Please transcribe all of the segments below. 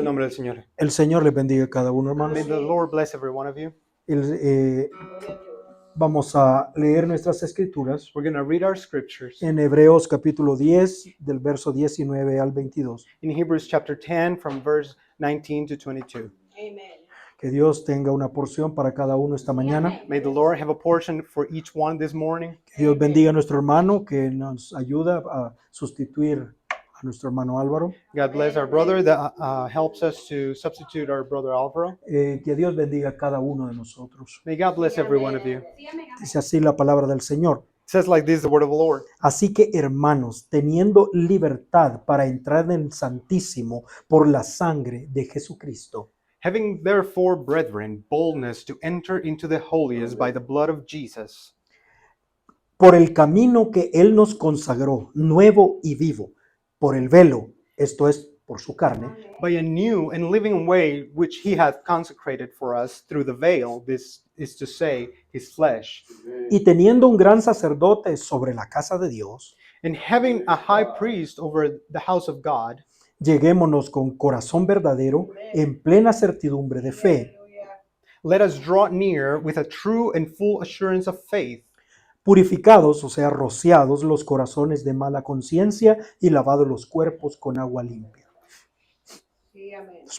En nombre del Señor. El Señor les bendiga a cada uno, hermanos. May the Lord bless every one of you. Vamos a leer nuestras escrituras We're going to read our scriptures en Hebreos capítulo 10, del verso 19 al 22. in Hebrews chapter 10 from verse 19 to 22. Que Dios tenga una porción para cada uno esta mañana. May the Lord have a portion for each one this morning. Que Dios bendiga a nuestro hermano que nos ayuda a sustituir a nuestro hermano Álvaro. God bless our brother that helps us to substitute our brother Alvaro. Que Dios bendiga a cada uno de nosotros. May God bless every one of you. Dice así la palabra del Señor. It says like this, the word of the Lord. Así que, hermanos, teniendo libertad para entrar en el Santísimo por la sangre de Jesucristo, Having therefore, brethren, boldness to enter into the holiest by the blood of Jesus, por el camino que Él nos consagró, nuevo y vivo, por el velo, esto es, por su carne, by a new and living way which he hath consecrated for us through the veil, this is to say, his flesh, y teniendo un gran sacerdote sobre la casa de Dios, and having a high priest over the house of God, lleguémonos con corazón verdadero, en plena certidumbre de fe, let us draw near with a true and full assurance of faith, purificados, o sea, rociados los corazones de mala conciencia y lavados los cuerpos con agua limpia.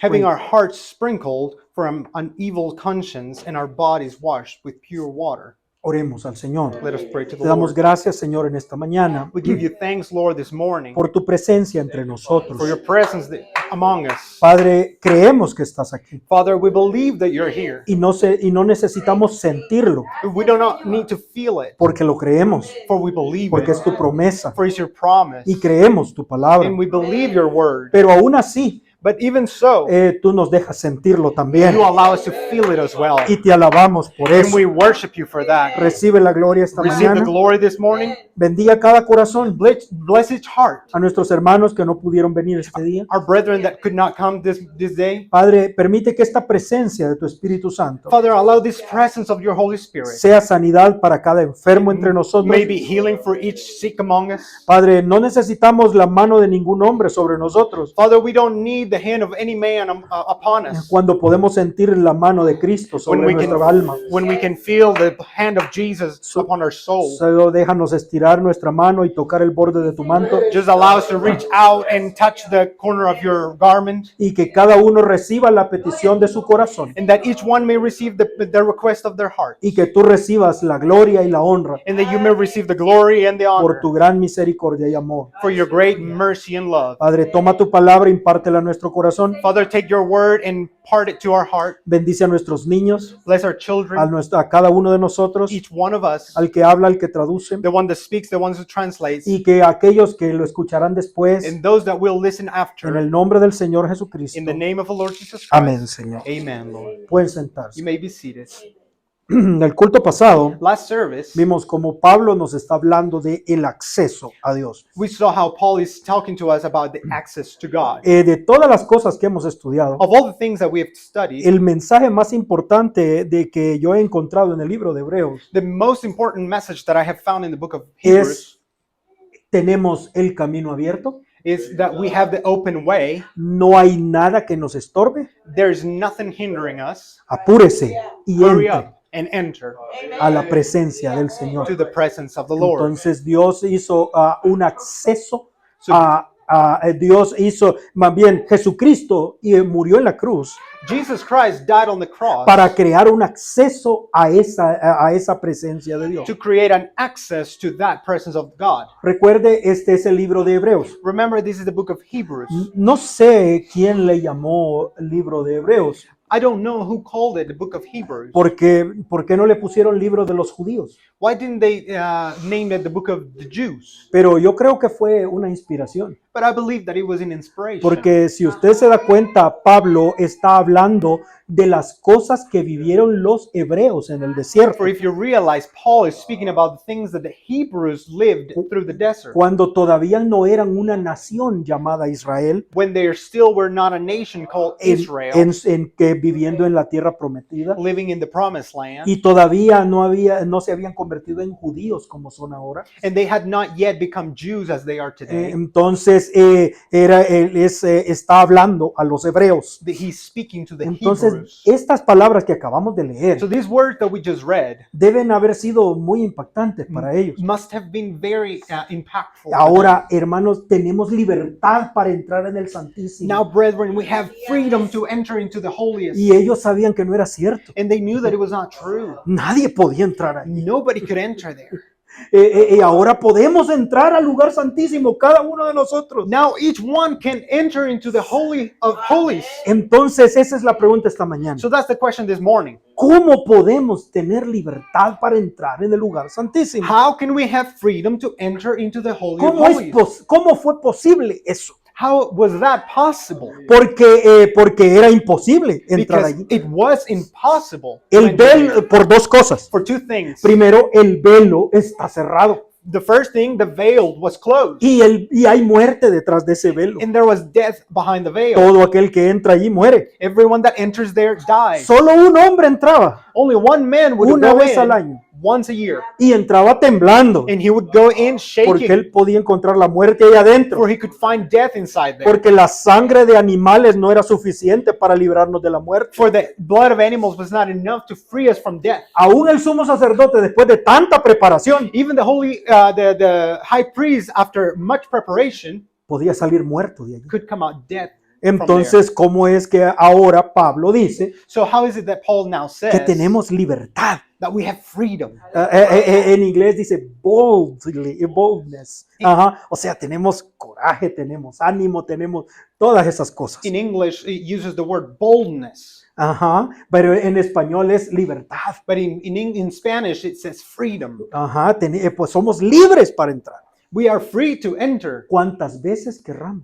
having our hearts sprinkled from an evil conscience and our bodies washed with pure water. Oremos al Señor. Let us pray to the Te damos Lord. gracias, Señor, en esta mañana We give you thanks, Lord, this morning por tu presencia entre for your nosotros. presence among us. Padre, creemos que estás aquí Father, we believe that you're here. y no necesitamos sentirlo We do not need to feel it, porque lo creemos, for we believe porque it, es tu promesa for it's your promise, y creemos tu palabra. and we believe your word. Pero aún así, But even so, tú nos dejas sentirlo también you allow us to feel it as well. y te alabamos por And eso. we worship you for that. Recibe la gloria esta Receive the mañana. glory this morning. Bendiga cada corazón. Bless each heart. A nuestros hermanos que no pudieron venir este día. Our brethren that could not come this day. Padre, permite que esta presencia de tu Espíritu Santo Father, allow this presence of your Holy Spirit. sea sanidad para cada enfermo entre nosotros. May be healing for each sick among us. Padre, no necesitamos la mano de ningún hombre sobre nosotros Father, we don't need the hand of any man upon us. cuando podemos sentir la mano de Cristo sobre nuestra alma. When we can feel the hand of Jesus upon our soul. Solo déjanos estirar nuestra mano y tocar el borde de tu manto Just allow us to reach out and touch the corner of your garment, y que cada uno reciba la petición de su corazón and that each one may receive the request of their heart, y que tú recibas la gloria y la honra and that you may receive the glory and the por honor tu gran misericordia y amor. for your great mercy and love. Padre, toma tu palabra, impártela a nuestro corazón. Father, take your word and impart it to our heart. Bendice a nuestros niños, Bless our children, a cada uno de nosotros, each one of us, al que habla, al que traduce, the one that speaks, the one that translates, y que aquellos que lo escucharán después, and those that will listen en after. el nombre del Señor Jesucristo. In the name of the Lord Jesus Christ. Amén, Señor. Amen, Lord. Pueden You sentarse. may be seated. En el culto pasado Last service, vimos como Pablo nos está hablando de el acceso a Dios. we saw how Paul is talking to us about the access to God. De todas las cosas que hemos estudiado, Of all the things that we have studied, el mensaje más importante de que yo he encontrado en el libro de Hebreos the most important message that I have found in the book of es: Hebrews tenemos el camino abierto, is that we have the open way. no hay nada que nos estorbe. There's nothing hindering us. Apúrese y Hurry entre up and enter a la presencia del Señor. to the presence of the Lord. Entonces Dios hizo un acceso So Dios hizo, más bien Jesucristo murió en la cruz Jesus Christ died on the cross para crear un acceso a esa presencia de Dios. to create an access to that presence of God. Recuerde, este es el libro de Hebreos. Remember, this is the book of Hebrews. No sé quién le llamó libro de Hebreos, I don't know who called it the book of Hebrews. ¿por qué no le pusieron libro de los judíos? Why didn't they name it the book of the Jews? Pero yo creo que fue una inspiración. But I believe that it was an inspiration. Porque si usted se da cuenta, Pablo está hablando de las cosas que vivieron los hebreos en el desierto. For if you realize, Paul is speaking about the things that the Hebrews lived through the desert, Cuando todavía no eran una nación llamada Israel, when they still were not a nation called Israel, que viviendo en la tierra prometida, living in the promised land, y todavía no se habían convertido en judíos como son ahora. and they had not yet become Jews as they are today. Entonces está hablando a los hebreos. that he's speaking to the Entonces, Hebrews. estas palabras que acabamos de leer So these words that we just read deben haber sido muy impactantes para ellos. must have been very impactful. for Ahora, hermanos, tenemos libertad para entrar en el them. Santísimo. Now, brethren, we have freedom to enter into the holiest. Y ellos sabían que no era cierto. And they knew that it was not true. Nadie podía entrar ahí. Nobody could enter there. Y ahora podemos entrar al lugar santísimo, cada uno de nosotros. Now each one can enter into the Holy of Holies. Entonces, esa es la pregunta esta mañana. So that's the question this morning. ¿Cómo podemos tener libertad para entrar en el lugar santísimo? How can we have freedom to enter into the Holy of Holies? ¿Cómo fue posible eso? How was that possible? Porque era imposible entrar Because allí. it was impossible to El enter there velo, por dos cosas. for two things. Primero, el velo está cerrado The first thing, the veil was closed, y hay muerte detrás de ese velo. and there was death behind the veil. Todo aquel que entra allí muere. Everyone that enters there dies. Solo un hombre entraba Only one man would una go vez al in año once a year, y entraba temblando and he would go in porque shaking, él podía encontrar la muerte ahí adentro. for he could find death inside there. Porque la sangre de animales no era suficiente para librarnos de la muerte. For the blood of animals was not enough to free us from death. Aún el sumo sacerdote, después de tanta preparación, Even the high priest, after much preparation, podía salir muerto de allí. could come out dead. Entonces, ¿cómo es que ahora Pablo dice So how is it that Paul now que says tenemos libertad? that we have freedom? En inglés dice boldness. Ajá. O sea, tenemos coraje, tenemos ánimo, tenemos todas esas cosas. In English, it uses the word boldness, Ajá. Pero en español es libertad. but in Spanish, it says freedom. Ajá. Pues somos libres para entrar. We are free to enter Cuantas veces querramos.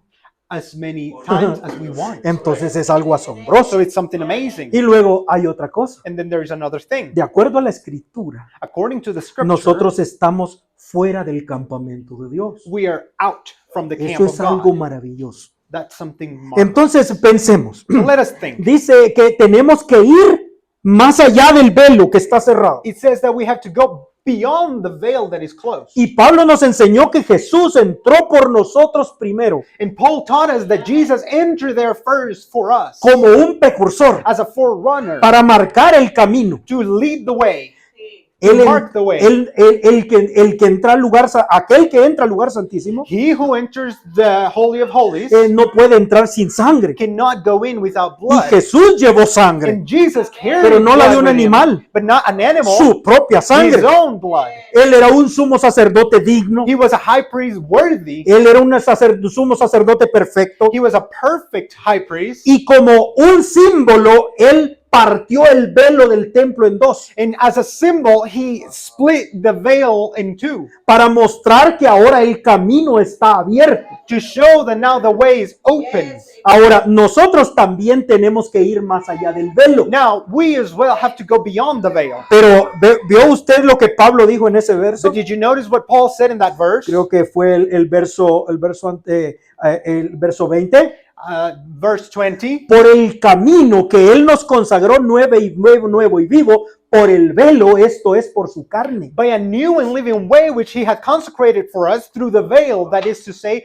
as many times as we want. Entonces es algo asombroso. So it's something amazing. Y luego hay otra cosa. And then there's another thing. De acuerdo a la escritura, According to the scripture, nosotros estamos fuera del campamento de Dios. we are out from the camp Eso of es algo God. maravilloso. That's something marvelous. Entonces pensemos. So let us think. Dice que tenemos que ir más allá del velo que está cerrado. It says that we have to go beyond the veil that is closed. Y Pablo nos enseñó que Jesús entró por nosotros primero And Paul taught us that Jesus entered there first for us como un precursor as a forerunner para marcar el camino. to lead the way. Él, Mark the way. el que entra al lugar, aquel que entra al lugar santísimo, He who enters the Holy of Holies no puede entrar sin sangre. cannot go in without Y blood. Jesús llevó sangre, And Jesus carried pero no la de blood un with him, animal, but not an animal, su propia his sangre. own blood. Él era un sumo sacerdote digno. He was a high priest worthy. Él era un sumo sacerdote perfecto. He was a perfect high priest. Y como un símbolo, él partió el velo del templo en dos And as a symbol, he split the veil in two para mostrar que ahora el camino está abierto. to show that now the way is open. Ahora, nosotros también tenemos que ir más allá del velo. Now, we as well have to go beyond the veil. Pero, ¿vio usted lo que Pablo dijo en ese verso? But did you notice what Paul said in that verse? Creo que fue el verso 20. Verse 20. Por el camino que él nos consagró nuevo y vivo, por el velo, esto es por su carne. By a new and living way which he had consecrated for us through the veil, that is to say,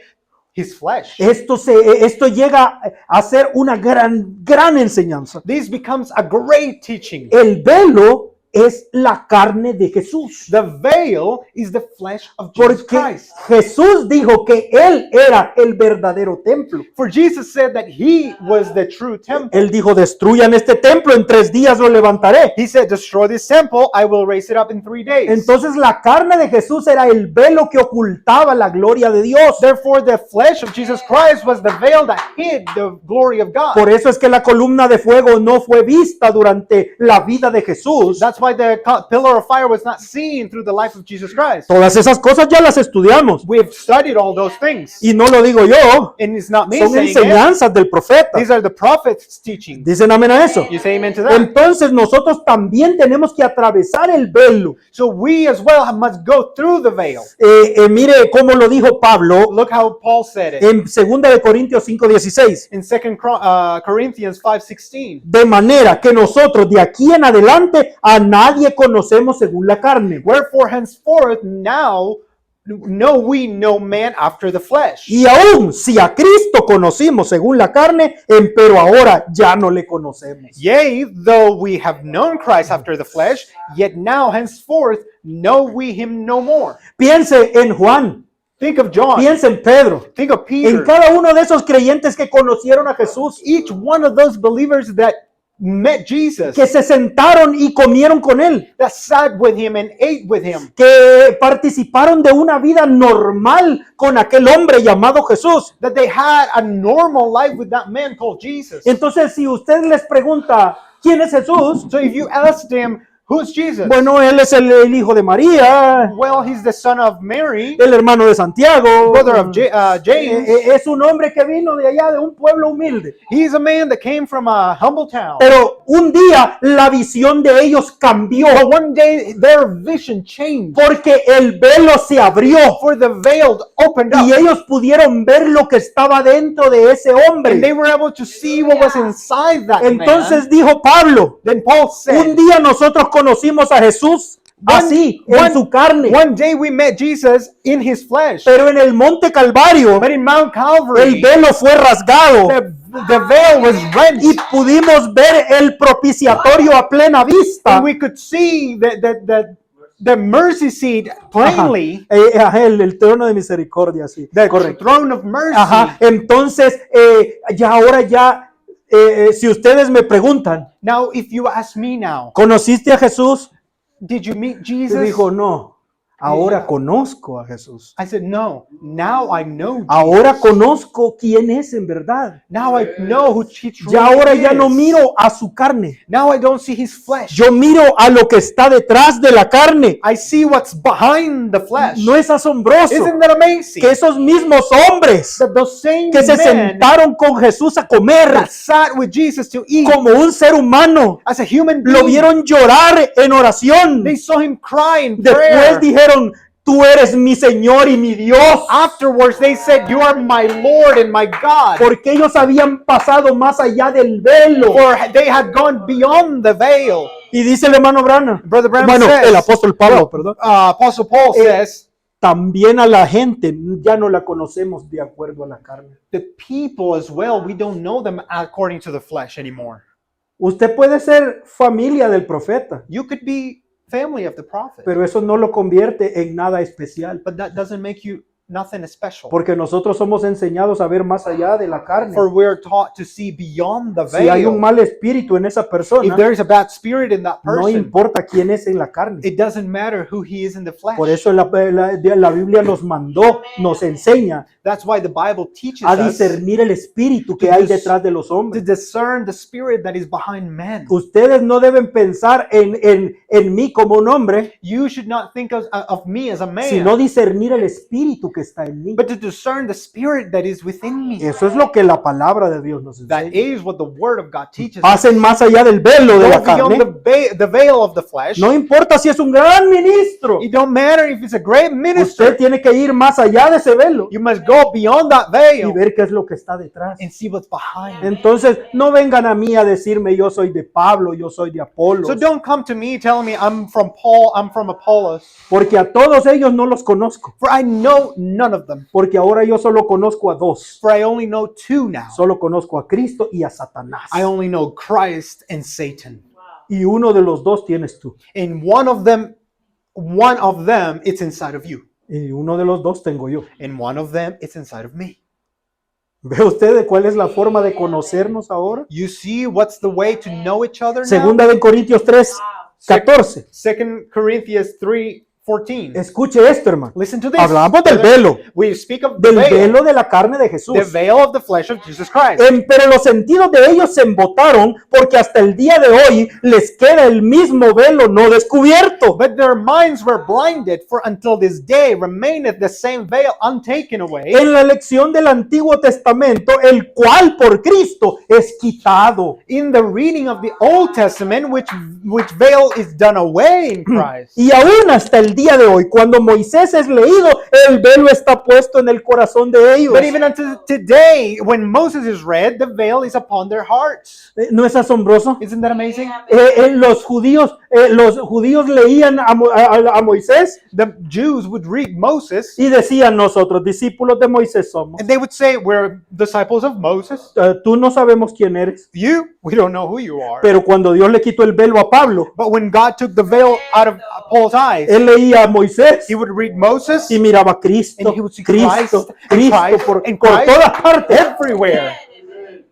his flesh. Esto llega a ser una gran enseñanza. This becomes a great teaching. El velo es la carne de Jesús. The veil is the flesh of Jesus Porque Christ. Jesús dijo que Él era el verdadero templo. For Jesus said that he was the true temple. Él dijo, destruyan este templo, en 3 días lo levantaré. He said, destroy this temple, I will raise it up in 3 days. Entonces la carne de Jesús era el velo que ocultaba la gloria de Dios. Therefore, the flesh of Jesus Christ was the veil that hid the glory of God. Por eso es que la columna de fuego no fue vista durante la vida de Jesús. That's why the pillar of fire was not seen through the life of Jesus Christ. Todas esas cosas ya las estudiamos. We've studied all those things. Y no lo digo yo, And it's not me son saying it. enseñanzas del profeta. These are the prophet's teaching. Dicen amén a eso. You say amen to that? Entonces nosotros también tenemos que atravesar el velo. So we as well must go through the veil. Mire cómo lo dijo Pablo Look how Paul said it en 2 de Corintios 5:16. in 2 Corinthians 5:16. De manera que nosotros de aquí en adelante a nadie conocemos según la carne. Wherefore henceforth now we no man after the flesh. Y aún si a Cristo conocimos según la carne, empero ahora ya no le conocemos. Yea, though we have known Christ after the flesh, yet now henceforth know we him no more. Piense en Juan, Think of John. piense en Pedro, Think of en Peter. cada uno de esos creyentes que conocieron a Jesús, Each one of those believers that met Jesus, que se sentaron y comieron con él, that sat with him and ate with him, que participaron de una vida normal con aquel hombre llamado Jesús. that they had a normal life with that man called Jesus. Entonces, si usted les pregunta, ¿quién es Jesús? So if you asked him, who's Jesus? Bueno, él es el hijo de María, Well, he's the son of Mary, el hermano de Santiago, brother of James. es un hombre que vino de allá, de un pueblo humilde. He's a man that came from a humble town. Pero un día la visión de ellos cambió But one day their vision changed, porque el velo se abrió for the veil opened y up, ellos pudieron ver lo que estaba dentro de ese and they hombre. were able to see what was inside that Entonces man. dijo Pablo, Then Paul un said, día nosotros conocimos a Jesús así, en su carne, one day we met Jesus in his flesh, pero en el monte Calvario but in Mount el Calvary, velo fue rasgado the veil was rent, y pudimos ver el propiciatorio a plena vista. and we could see the mercy seat plainly, El trono de misericordia, sí. the Correcto. throne of mercy. Ajá. Entonces, si ustedes me preguntan, Now, if you ask me now, ¿conociste a Jesús? did you meet Y Jesus? dijo, no, ahora conozco a Jesús. I said, no. Now I know Jesus. Ahora conozco quién es en verdad. Now I know who he truly Ya ahora ya is. no miro a su carne. Now I don't see his flesh. Yo miro a lo que está detrás de la carne. I see what's behind the flesh. ¿No es asombroso Isn't that amazing? que esos mismos hombres That those same que se men sentaron con Jesús a comer that sat with Jesus to eat como un ser humano, as a human lo being, vieron llorar en oración? they saw him cry in Después prayer. dijeron, tú eres mi Señor y mi Dios. Afterwards, they said, you are my Lord and my God. Porque ellos habían pasado más allá del velo. For they had gone beyond the veil. Y dice el hermano Branham, Brother Branham bueno, says, el apóstol Pablo, perdón, Apostle Paul says, también a la gente ya no la conocemos de acuerdo a la carne. the people as well, we don't know them according to the flesh anymore. Usted puede ser familia del profeta, You could be family of the prophet, pero eso no lo convierte en nada especial. but that doesn't make you nothing special. Porque nosotros somos enseñados a ver más allá de la carne. For we're taught to see beyond the Si hay un veil. mal espíritu en esa If persona, there is a bad spirit in that no person, importa quién es en la carne. it doesn't matter who he is in the flesh. Por eso la Biblia nos mandó, nos enseña That's why the Bible teaches a us discernir el espíritu que hay detrás de los to hombres. discern the spirit that is behind men. Ustedes no deben pensar en mí como un hombre, You should not think of me as a man, sino discernir el espíritu que está en mí. but to discern the spirit that is within me. Eso es lo que la palabra de Dios nos That enseña. is what the Word of God teaches us. Pasen más allá del velo de Go la beyond carne. the veil of the flesh. No importa si es un gran ministro. It don't matter if it's a great Usted minister. tiene que ir más allá de ese velo You must go beyond that y veil ver qué es lo que está detrás. and see what's behind. Entonces, no vengan a mí a decirme yo soy de Pablo, yo soy de Apolo, So don't come to me telling me I'm from Paul, I'm from Apollos, porque a todos ellos no los conozco, for I know none of them. porque ahora yo solo conozco a dos. For I only know two now. Solo conozco a Cristo y a Satanás. I only know Christ and Satan. Y uno de los dos tienes tú. And one of them, it's inside of you. Y uno de los dos tengo yo. And one of them, it's inside of me. ¿Ve usted de cuál es la forma de conocernos ahora? You see what's the way to know each other now? Segunda de Corintios 3, 14. 2 Corinthians 3:14. Escuche esto, hermano. Listen to this. Hablamos del velo, We speak of the del veil, velo de la carne de Jesús. the veil of the flesh of Jesus Christ. Pero los sentidos de ellos se embotaron porque hasta el día de hoy les queda el mismo velo no descubierto. But their minds were blinded, for until this day remaineth the same veil untaken away. En la lección del Antiguo Testamento, el cual por Cristo es quitado. In the reading of the Old Testament, which veil is done away in Christ. Y aún hasta el el día de hoy, cuando Moisés es leído, el velo está puesto en el corazón de ellos. But even unto today, when Moses is read, the veil is upon their hearts. ¿No es asombroso? Isn't that amazing? Los judíos leían a Moisés The Jews would read Moses y decían: nosotros, discípulos de Moisés somos. and they would say, we're disciples of Moses. Tú no sabemos quién eres. You, we don't know who you are. Pero cuando Dios le quitó el velo a Pablo, But when God took the veil out of Paul's eyes, él leía a Moisés he would read Moses y miraba a Cristo, and he would see Cristo, Christ and Cristo Christ por and todas Christ partes. everywhere.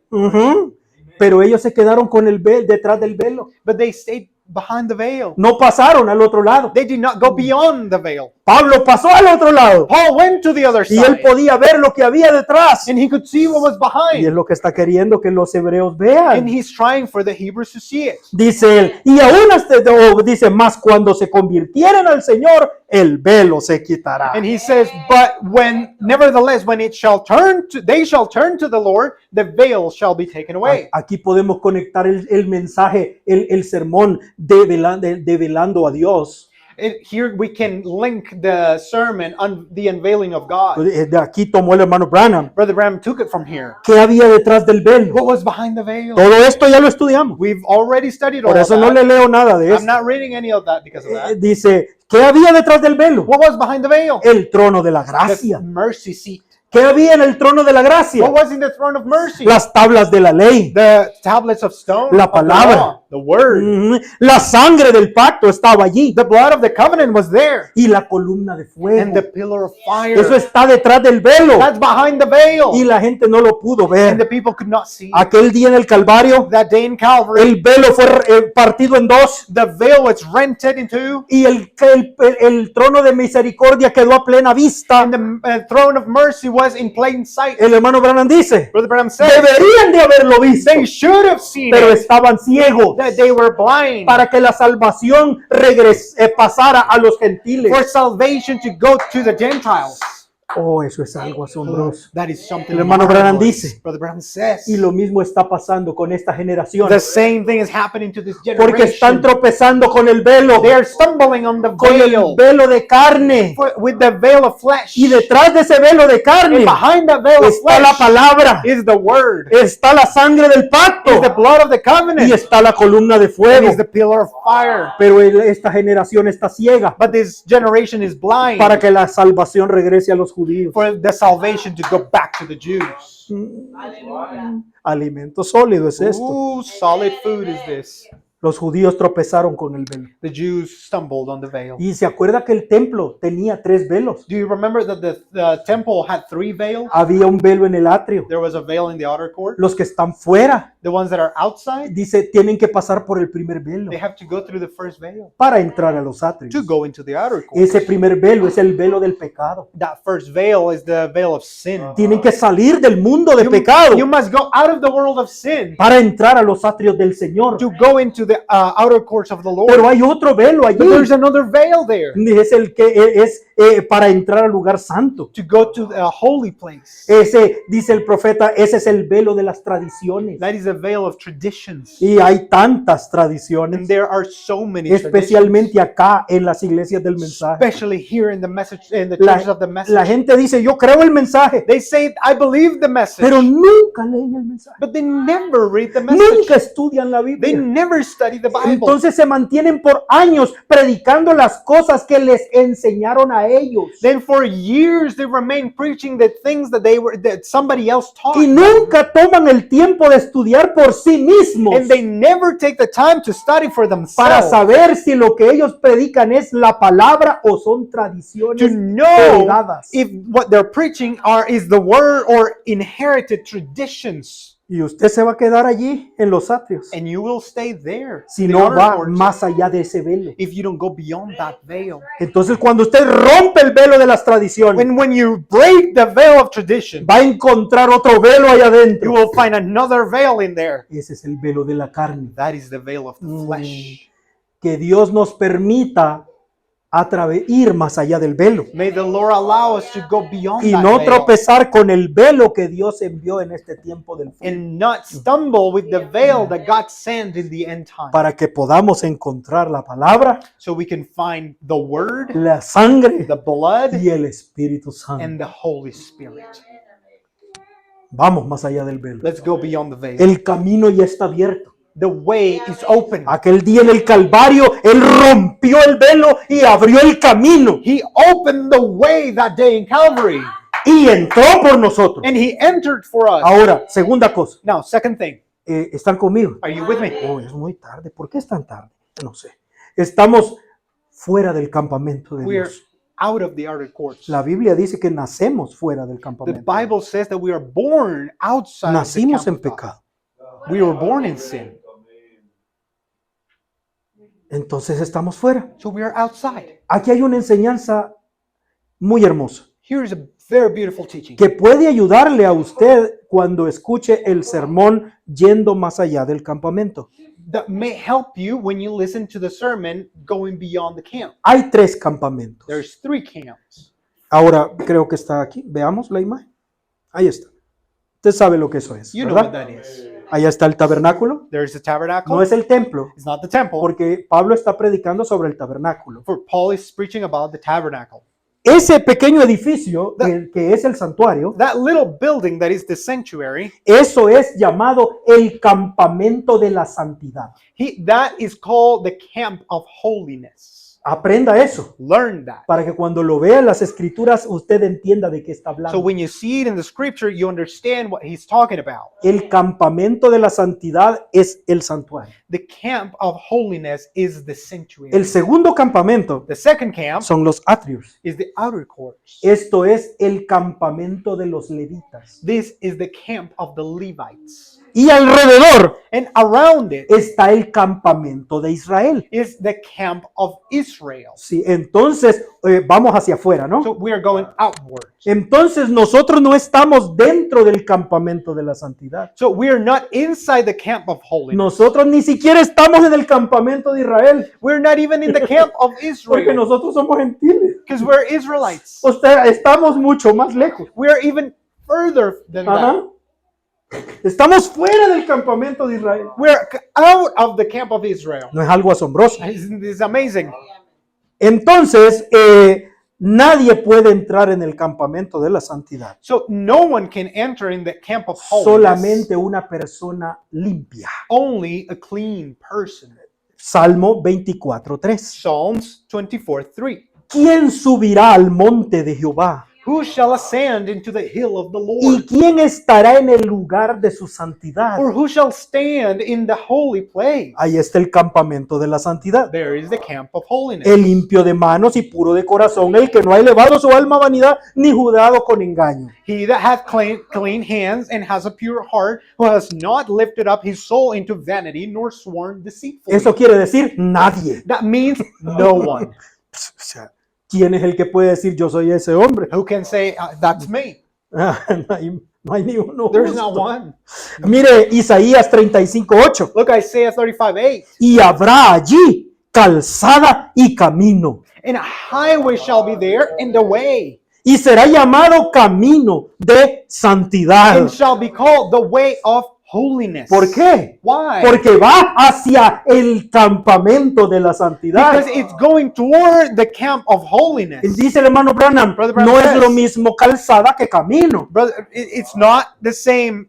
Ujú. Pero ellos se quedaron con el velo, detrás del velo. But they stayed behind the veil. No pasaron al otro lado. They did not go beyond the veil. Pablo pasó al otro lado Paul went to the other y él side podía ver lo que había detrás. and he could see what was Y es behind. lo que está queriendo que los hebreos And vean. he's trying for the Hebrews to see it. Dice él, y aún dice más, cuando se convirtieren al Señor, el velo se quitará. And he says, but nevertheless, when they shall turn to the Lord, the veil shall be taken away. Aquí podemos conectar el mensaje, el sermón develando a Dios. Here we can link the sermon on the unveiling of God. De aquí tomó el hermano Branham. Brother Bram took it from here. ¿Qué había detrás del velo? What was behind the veil? Todo esto ya lo estudiamos. We've already studied all Por eso of no that. le leo nada de I'm eso. not reading any of that because of that. Dice, ¿qué había detrás del velo? What was behind the veil? El trono de la The gracia. mercy seat. ¿Qué había en el trono de la What gracia? was in the throne of mercy? Las tablas de la ley. The tablets of stone. La of the palabra. law, the word. Ujú. La sangre del pacto estaba allí. The blood of the covenant was there. Y la columna de And the fuego. pillar of fire. Eso está detrás del velo. That's behind the veil. Y la gente no lo pudo And the ver. people could not see. Aquel día en el Calvario, That day in Calvary, el velo fue partido en dos. the veil was rented in two. Y el trono de misericordia quedó a plena vista. And the throne of mercy was in plain sight. El hermano Branham dice, Brother Branham said, deberían de haberlo visto, they should have seen pero it. estaban ciegos That they were blind. para que la salvación pasara a los gentiles. For salvation to go to the Gentiles. Oh, eso es algo asombroso. That is something. El hermano Branham marvelous. dice, Brother Branham says, y lo mismo está pasando con esta generación, the same thing is happening to this porque están generation. tropezando con el velo, They are stumbling on the con el veil. velo de carne. With the veil of flesh. Y detrás de ese velo de carne And behind that veil of está la flesh palabra, is the word. está la sangre del pacto Is the blood of the covenant. y está la columna de And fuego. is the pillar of fire. Pero esta generación está ciega But this generation is blind para que la salvación regrese a los judíos. for the salvation to go back to the Jews. Alimento sólido es esto. Ooh, solid food is this. Los judíos tropezaron con el velo. The Jews stumbled on the veil. Y se acuerda que el templo tenía 3 velos. Do you remember that the temple had 3 veils? Había un velo en el atrio. There was a veil in the outer court. Los que están fuera, The ones that are outside, dice, tienen que pasar por el primer velo they have to go through the first veil para entrar a los atrios. to go into the outer court. Ese primer velo es el velo del pecado. That first veil is the veil of sin. Tienen que salir del mundo de pecado You must go out of the world of sin para entrar a los atrios del Señor. to go into the outer courts of the Lord. Pero hay otro velo allí. But there's another veil there Es el que es para entrar al lugar santo. to go to the holy place. Ese, dice el profeta, ese es el velo de las tradiciones. That is a veil of traditions. Y hay tantas And tradiciones, there are so many traditions, especialmente acá en las iglesias del mensaje. especially here in the message, in the La, churches of the message. la gente dice, yo creo el mensaje, They say, I believe the message, pero nunca leen el mensaje. but they never read the message. Nunca estudian la They Biblia. never study the Bible. Entonces se mantienen por años predicando las cosas que les enseñaron a ellos. Then for years they remain preaching the things that somebody else taught. Y nunca toman el tiempo de estudiar por sí mismos And they never take the time to study for para themselves, saber si lo que ellos predican es la palabra o son to tradiciones know heredadas. if what they're preaching is the word or inherited traditions. Y usted se va a quedar allí en los atrios And you will stay there si in the no outer va courts más allá de ese velo. if you don't go beyond that veil. Entonces cuando usted rompe el velo de las tradiciones, When you break the veil of tradition, va a encontrar otro velo allá you adentro. will find another veil in there. Ese es el velo de la carne. That is the veil of the flesh. Que Dios nos permita ir más allá del velo May the Lord allow us to go beyond y that no veil tropezar con el velo que Dios envió en este tiempo del fin, and not stumble with the veil that God sent in the end time, para que podamos encontrar la palabra, so we can find the Word, la sangre the blood, y el Espíritu Santo. and the Holy Spirit. Vamos más allá del velo. Let's go beyond the veil. El camino ya está abierto. The way is open. Aquel día en el Calvario, Él rompió el velo y abrió el camino He opened the way that day in Calvary, y entró por nosotros. and He entered for us. Ahora, segunda cosa. Now, second thing, ¿Están conmigo? are you with me? Oh, es muy tarde. ¿Por qué es tan tarde? No sé. Estamos fuera del campamento de We're Dios. out of the outer courts. La Biblia dice que nacemos fuera del The campamento. Bible says that we are born outside of the Nacimos en camp of God. pecado. We were born in sin, Entonces estamos fuera. so we are outside. Aquí hay una enseñanza muy hermosa Here's a very beautiful teaching que puede ayudarle a usted cuando escuche el sermón yendo más allá del campamento. that may help you when you listen to the sermon going beyond the camp. Hay 3 campamentos. There's 3 camps. Ahora creo que está aquí. Veamos la imagen. Ahí está. Usted sabe lo que eso es, You know what ¿verdad? that is. Allá está el tabernáculo. There's the tabernacle. No es el templo, It's not the temple. porque Pablo está predicando sobre el tabernáculo. For Paul is preaching about the tabernacle. Ese pequeño edificio que es el santuario, That little building that is the sanctuary, eso es llamado el campamento de la santidad. that is called the camp of holiness. Aprenda eso, Learn that. para que cuando lo vea en las escrituras usted entienda de qué está So hablando. when you see it in the scripture, you understand what he's talking about. El campamento de la santidad es el santuario. The camp of holiness is the sanctuary. El segundo campamento The second camp son los atrios. is the outer courts. Esto es el campamento de los levitas. This is the camp of the Levites. Y alrededor And around it está el campamento de Israel. is the camp of Israel. Sí, entonces vamos hacia afuera, ¿no? So we are going outwards. Entonces nosotros no estamos dentro del campamento de la santidad. So we are not inside the camp of holiness. Nosotros ni siquiera estamos en el campamento de Israel, We're not even in the camp of porque Israel nosotros somos gentiles. because we're Israelites. O sea, estamos mucho más lejos. We are even further than that. Ajá. Estamos fuera del campamento de Israel. We're out of the camp of Israel. ¿No es algo asombroso? It's amazing. Entonces, nadie puede entrar en el campamento de la santidad. So no one can enter in the camp of holiness. Solamente una persona limpia. Only a clean person. Salmo 24:3. Psalms 24:3. ¿Quién subirá al monte de Jehová? Who shall ascend into the hill of the ¿Y Lord? quién estará en el lugar de su santidad? Or who shall stand in the holy place? Ahí está el campamento de la santidad. There is the camp of holiness. El limpio de manos y puro de corazón, el que no ha elevado su alma a vanidad ni jurado con engaño. He that hath clean hands and has a pure heart, who has not lifted up his soul into vanity, nor sworn deceitfully. Eso quiere decir nadie. That means no one. O sea, ¿quién es el que puede decir yo soy ese hombre? Who can say, that's me? No hay ni uno. There's justo. not one. Mire, Isaías 35:8. Look, Isaiah 35:8. Y habrá allí calzada y camino. And a highway shall be there, and the way, Y será llamado camino de santidad. and shall be called the way of holiness. ¿Por qué? Why? Porque va hacia el campamento de la santidad. Because it's going toward the camp of holiness. Dice el hermano Branham, Brother Branham no es says- lo mismo calzada que camino. Brother, it's not the same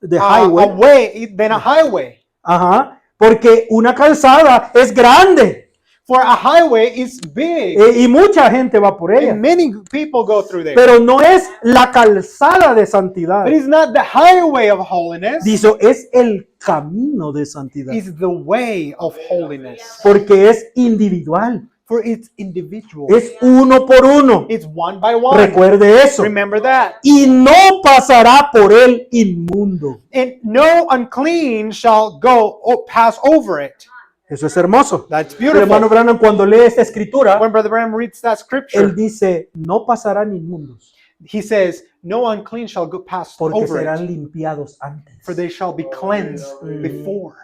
De a highway. way than a highway. Ajá. Porque una calzada es grande For a highway is big, y mucha gente va por ella. and many people go through there. Pero no es la calzada de santidad. But it's not the highway of holiness, Dice, es el camino de santidad. it's the way of holiness. Porque es individual. For it's individual. Es uno por uno. It's one by one. Recuerde eso. Remember that. Y no pasará por él inmundo. And no unclean shall go or pass over it. Eso es hermoso. That's El hermano beautiful. Branham cuando lee esta escritura, When Brother Branham reads that él scripture, dice, no pasarán inmundos, he says, no unclean shall go pass porque over serán it, limpiados antes. for they shall be cleansed before,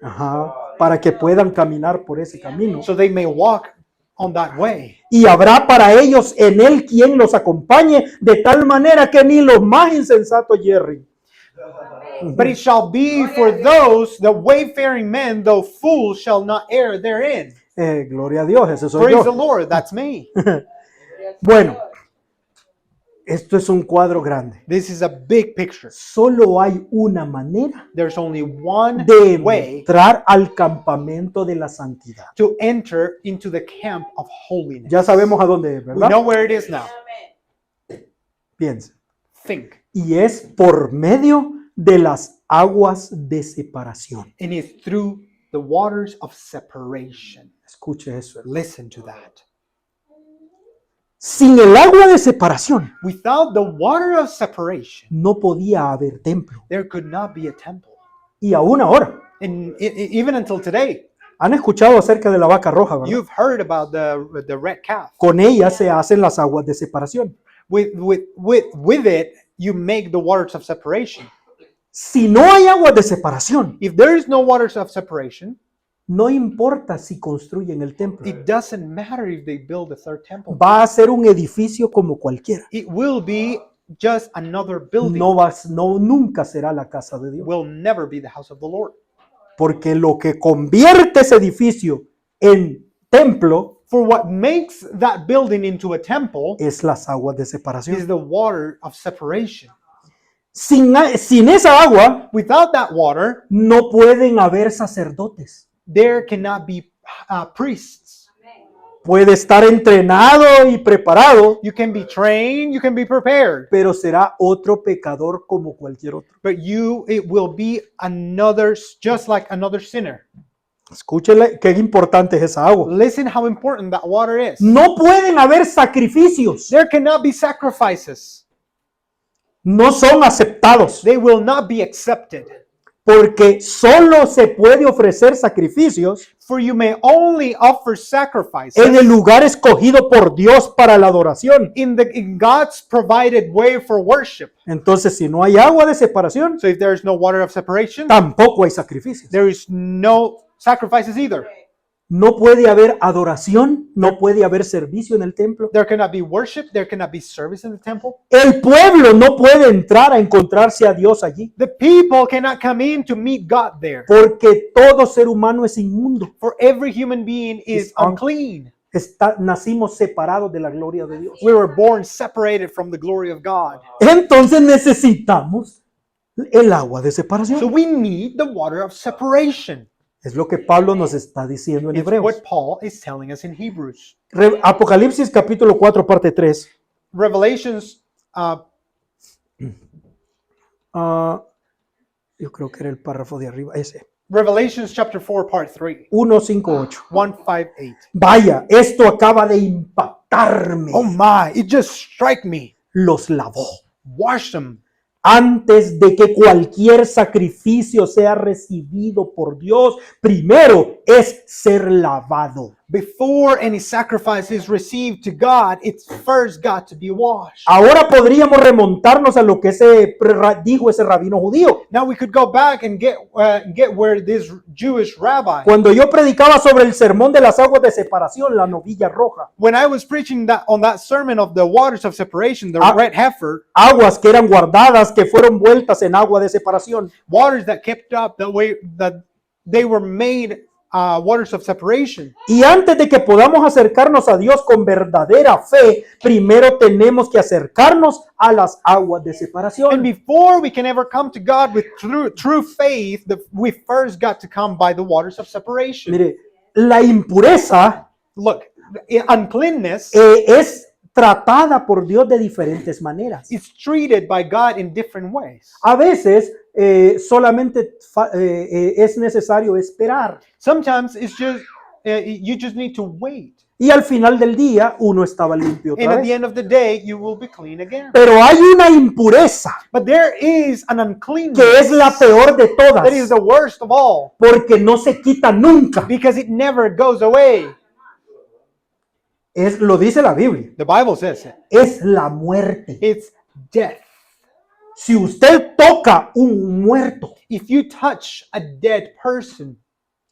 Ajá, para que puedan caminar por ese camino. so they may walk on that way. Y habrá para ellos en él quien los acompañe, de tal manera que ni los más insensatos yerren. But it shall be for those, the wayfaring men, though fools, shall not err therein. Gloria a Dios, ese soy Praise the yo. Lord, that's me. Bueno, esto es un cuadro grande. This is a big picture. Solo hay una manera There's only one de way entrar al campamento de la santidad. to enter into the camp of holiness. Ya sabemos a dónde es, We ¿verdad? know where it is now. Piensen. Think. Y es por medio de las aguas de separación. And it's through the waters of separation. Escuche eso. Listen to that. Sin el agua de separación Without the water of separation, no podía haber templo. there could not be a temple. Y aún ahora, And even until today, han escuchado acerca de la vaca roja, ¿verdad? you've heard about the red calf. Con ella se hacen las aguas de separación. With it, you make the waters of separation. Si no hay aguas de separación, If there is no waters of separation, no importa si construyen el templo. it doesn't matter if they build a third temple. Va a ser un edificio como cualquiera. It will be just another building. Nunca será la casa de Dios. Will never be the house of the Lord. Porque lo que convierte ese edificio en templo For what makes that building into a temple es las aguas de is separación. the water of separation. Sin esa agua Without that water, no pueden haber sacerdotes. there cannot be priests. Puede estar entrenado y preparado, You can be trained, you can be prepared, pero será otro pecador como cualquier otro. but it will be another, just like another sinner. Escúchele qué importante es esa agua. Listen how important that water is. No pueden haber sacrificios. There cannot be sacrifices. No son aceptados. They will not be accepted. Porque solo se puede ofrecer sacrificios For you may only offer sacrifices en el lugar escogido por Dios para la adoración. in God's provided way for worship. Entonces, si no hay agua de separación, So if there is no water of separation, tampoco hay sacrificios. there is no sacrifices either. No puede haber adoración, no puede haber servicio en el templo. There cannot be worship, there cannot be service in the temple. El pueblo no puede entrar a encontrarse a Dios allí, The people cannot come in to meet God there. porque todo ser humano es inmundo. For every human being is unclean. Nacimos separados de la gloria de Dios. We were born separated from the glory of God. Entonces necesitamos el agua de So separación. we need the water of separation. Es lo que Pablo nos está diciendo en It's Hebreos. what Paul is telling us in Hebrews. Apocalipsis capítulo 4, parte 3. Revelations, Yo creo que era el párrafo de arriba, ese. Revelations chapter 4, part 3, 1:5-8. 158. Vaya, esto acaba de impactarme. Oh my, it just struck me. Los lavó. Wash them. Antes de que cualquier sacrificio sea recibido por Dios, primero es ser lavado. Before any sacrifice is received to God, it's first got to be washed. Ahora podríamos remontarnos a lo que dijo ese rabino judío. Now we could go back and get where this Jewish rabbi, Cuando yo predicaba sobre el sermón de las aguas de separación, la novilla roja, when I was preaching on that sermon of the waters of separation, the red heifer, aguas que eran guardadas, que fueron vueltas en agua de separación. waters that kept up the way that they were made waters of separation. Y antes de que podamos acercarnos a Dios con verdadera fe, primero tenemos que acercarnos a las aguas de And separación. before we can ever come to God with true faith, we first got to come by the waters of separation. Mire, la impureza Look, uncleanness es tratada por Dios de diferentes maneras. is treated by God in different ways. A veces solamente es necesario esperar. Sometimes it's just you just need to wait, Y al final del día uno estaba limpio and otra at the vez. end of the day, you will be clean again. Pero hay una impureza But there is an que uncleanness es la peor de that is todas, the worst of all, porque no se quita nunca. because it never goes away. Lo dice la Biblia. The Bible says it. Es la muerte. It's death. Si usted toca un muerto, If you touch a dead person,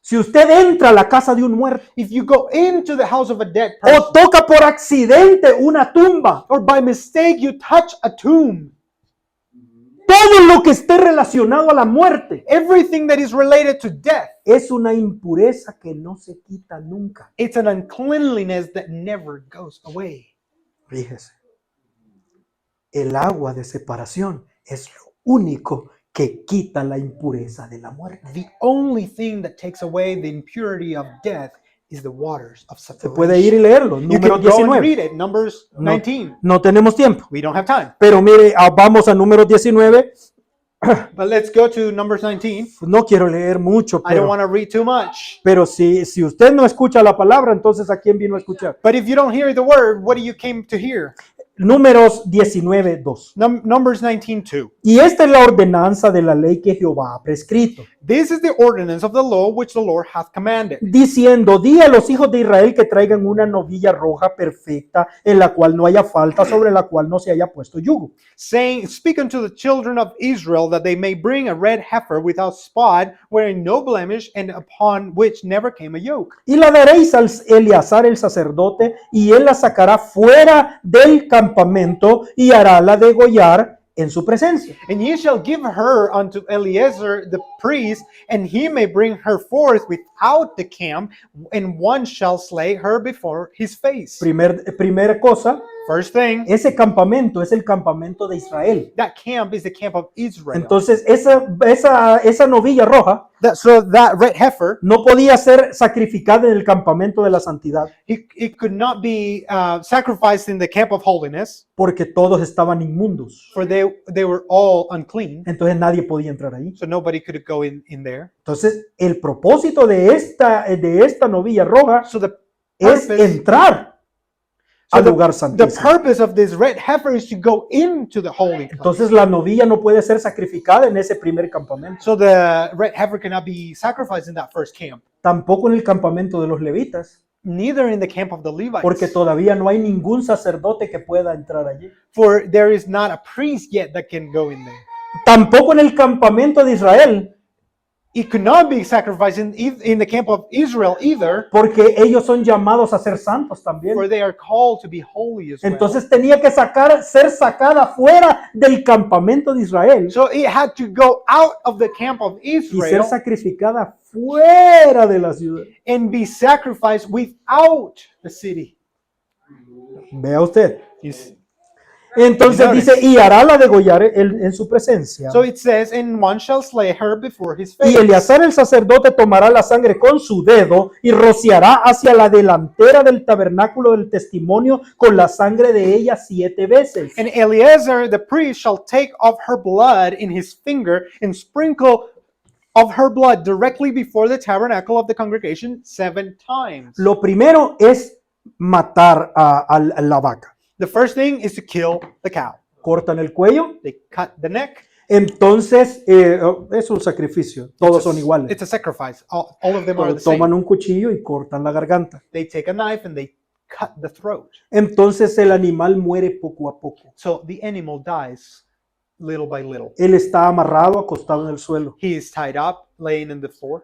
Si usted entra a la casa de un muerto If you go into the house of a dead person, o toca por accidente una tumba, or by mistake you touch a tomb, todo lo que esté relacionado a la muerte everything that is related to death, es una impureza que no se quita nunca. it's an uncleanliness that never goes away. Fíjese, el agua de separación es lo único que quita la impureza de la muerte. The only thing that takes away the impurity of death is the waters of Se puede ir y separation. leerlo, You número can go and 19. read it, Numbers No, 19. no tenemos tiempo, We don't have time. pero mire, vamos a número 19. But let's go to Numbers 19. No quiero leer mucho, I don't want to read too much. pero si usted no escucha la palabra, entonces ¿a quién vino a escuchar? But if you don't hear the word, what do you came to hear? Números 19:2. Numbers 19:2. Y esta es la ordenanza de la ley que Jehová ha prescrito, This is the ordinance of the law which the Lord hath commanded, diciendo: di a los hijos de Israel que traigan una novilla roja perfecta, en la cual no haya falta, sobre la cual no se haya puesto yugo. saying, Speak unto the children of Israel that they may bring a red heifer without spot, wearing no blemish, and upon which never came a yoke. Y la daréis al Eleazar el sacerdote, y él la sacará fuera del campamento y harála degollar en su presencia. And ye shall give her unto Eleazar the priest, and he may bring her forth without the camp, and one shall slay her before his face. Primera cosa, First thing, ese campamento es el campamento de Israel. that camp is the camp of Israel. Entonces, esa novilla roja So that red heifer, no podía ser sacrificada en el campamento de la santidad, it could not be sacrificed in the camp of holiness, porque todos estaban inmundos. for they were all unclean, Entonces nadie podía entrar ahí. so nobody could go in there. Entonces, el propósito de esta novilla roja So the es purpose, entrar so al lugar the santísimo. purpose of this red heifer is to go into the holy place. Entonces, la novilla no puede ser sacrificada en ese primer campamento, So the red heifer cannot be sacrificed in that first camp, tampoco en el campamento de los levitas, neither in the camp of the porque Levites, todavía no hay ningún sacerdote que pueda entrar allí. for there is not a priest yet that can go in there. Tampoco en el campamento de Israel, It could not be sacrificed in the camp of Israel either, porque ellos son llamados a ser santos también. for they are called to be holy as well. Entonces tenía que ser sacada fuera del campamento de Israel So it had to go out of the camp of y ser Israel sacrificada fuera de la ciudad. and be sacrificed without the city. Vea usted. You see? Entonces Notice. dice, y hará la degollar en su presencia. So it says, and one shall slay her before his Y face. Eleazar el sacerdote tomará la sangre con su dedo y rociará hacia la delantera del tabernáculo del testimonio con la sangre de ella 7 veces. And Eleazar the priest shall take of her blood in his finger and sprinkle of her blood directly before the tabernacle of the congregation 7 times. Lo primero es matar a la vaca. The first thing is to kill the cow. Cortan el cuello, They cut the neck. entonces es un sacrificio, todos son iguales. It's a sacrifice. All of them are the Toman same. un cuchillo y cortan la garganta. They take a knife and they cut the throat. Entonces el animal muere poco a poco. So the animal dies little by little. Él está amarrado, acostado en el suelo, He is tied up, laying in the floor,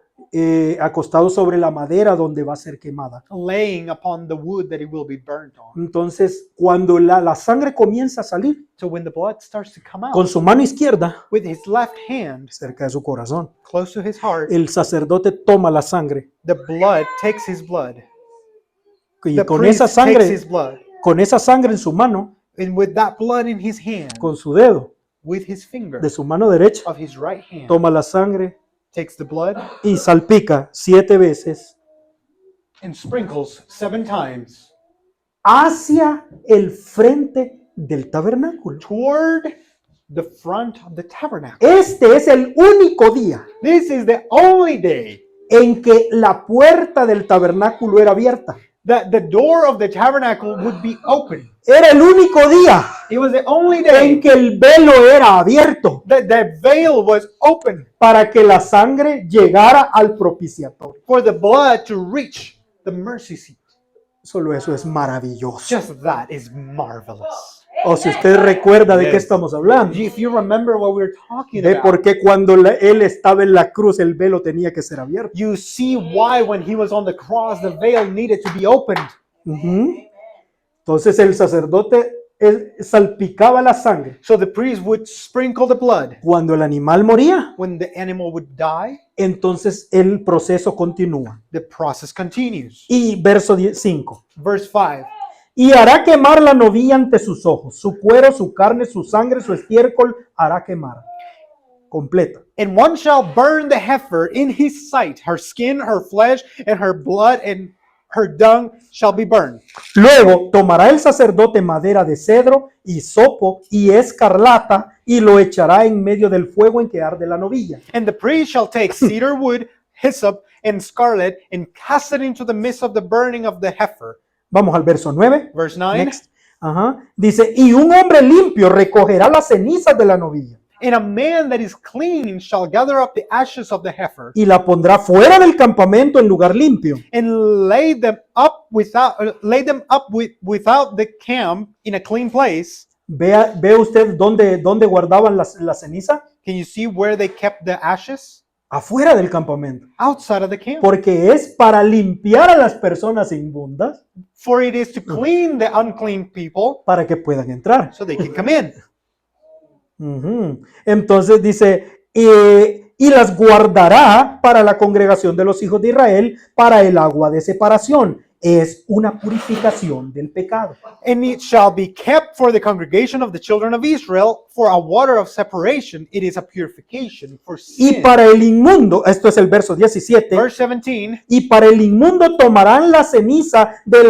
acostado sobre la madera donde va a ser quemada. laying upon the wood that it will be burnt on. Entonces, cuando la sangre comienza a salir, So when the blood starts to come con out, su mano izquierda, with his left hand cerca de su corazón, close to his heart, el sacerdote toma la sangre the blood takes his blood. y The con priest esa takes his sangre, blood. con esa sangre en su mano, And with that blood in his hand, con su dedo with his finger de su mano derecha, of his right hand, toma la sangre takes the blood y salpica 7 veces and sprinkles 7 times hacia el frente del tabernáculo. toward the front of the tabernacle. Este es el único día This is the only day en que la puerta del tabernáculo era abierta. that the door of the tabernacle would be open. Era el único día It was the only en day que el velo era abierto that the veil was open para que la sangre llegara al propiciatorio. for the blood to reach the mercy seat. Solo eso es maravilloso. Just that is marvelous. O si usted recuerda de qué Yes. estamos hablando. If you remember what we were talking Ve por about, qué cuando él estaba en la cruz el velo tenía que ser abierto. you see why when he was on the cross, the veil needed to be opened. Ujú. Entonces el sacerdote él salpicaba la sangre. So the priest would sprinkle the blood. Cuando el animal moría, When the animal would die, entonces el proceso continúa. the process continues. Y verso 5. Verse 5. Y hará quemar la novilla ante sus ojos, su cuero, su carne, su sangre, su estiércol hará quemar. Completa. And one shall burn the heifer in his sight, her skin, her flesh, and her blood, and her dung shall be burned. Luego tomará el sacerdote madera de cedro, hisopo y escarlata y lo echará en medio del fuego en que arde la novilla. And the priest shall take cedar wood, hyssop, and scarlet, and cast it into the midst of the burning of the heifer. Vamos al verso 9. Verse 9. Next. Ajá. Dice, y un hombre limpio recogerá las cenizas de la novilla And a man that is clean shall gather up the ashes of the heifer, y la pondrá fuera del campamento en lugar limpio. and lay them up without the camp in a clean place. ¿Ve usted dónde guardaban la ceniza? Can you see where they kept the ashes? Afuera del campamento. Outside of the camp. Porque es para limpiar a las personas inmundas For it is to clean the unclean people para que puedan entrar. so they can come in. Ujú. Entonces dice, y las guardará para la congregación de los hijos de Israel, para el agua de separación. Es una purificación del pecado. And it shall be kept for the congregation of the children of Israel for a water of separation. It is a purification for Y sin. para el inmundo, esto es el verso 17, Verse 17. y para el inmundo tomarán la ceniza de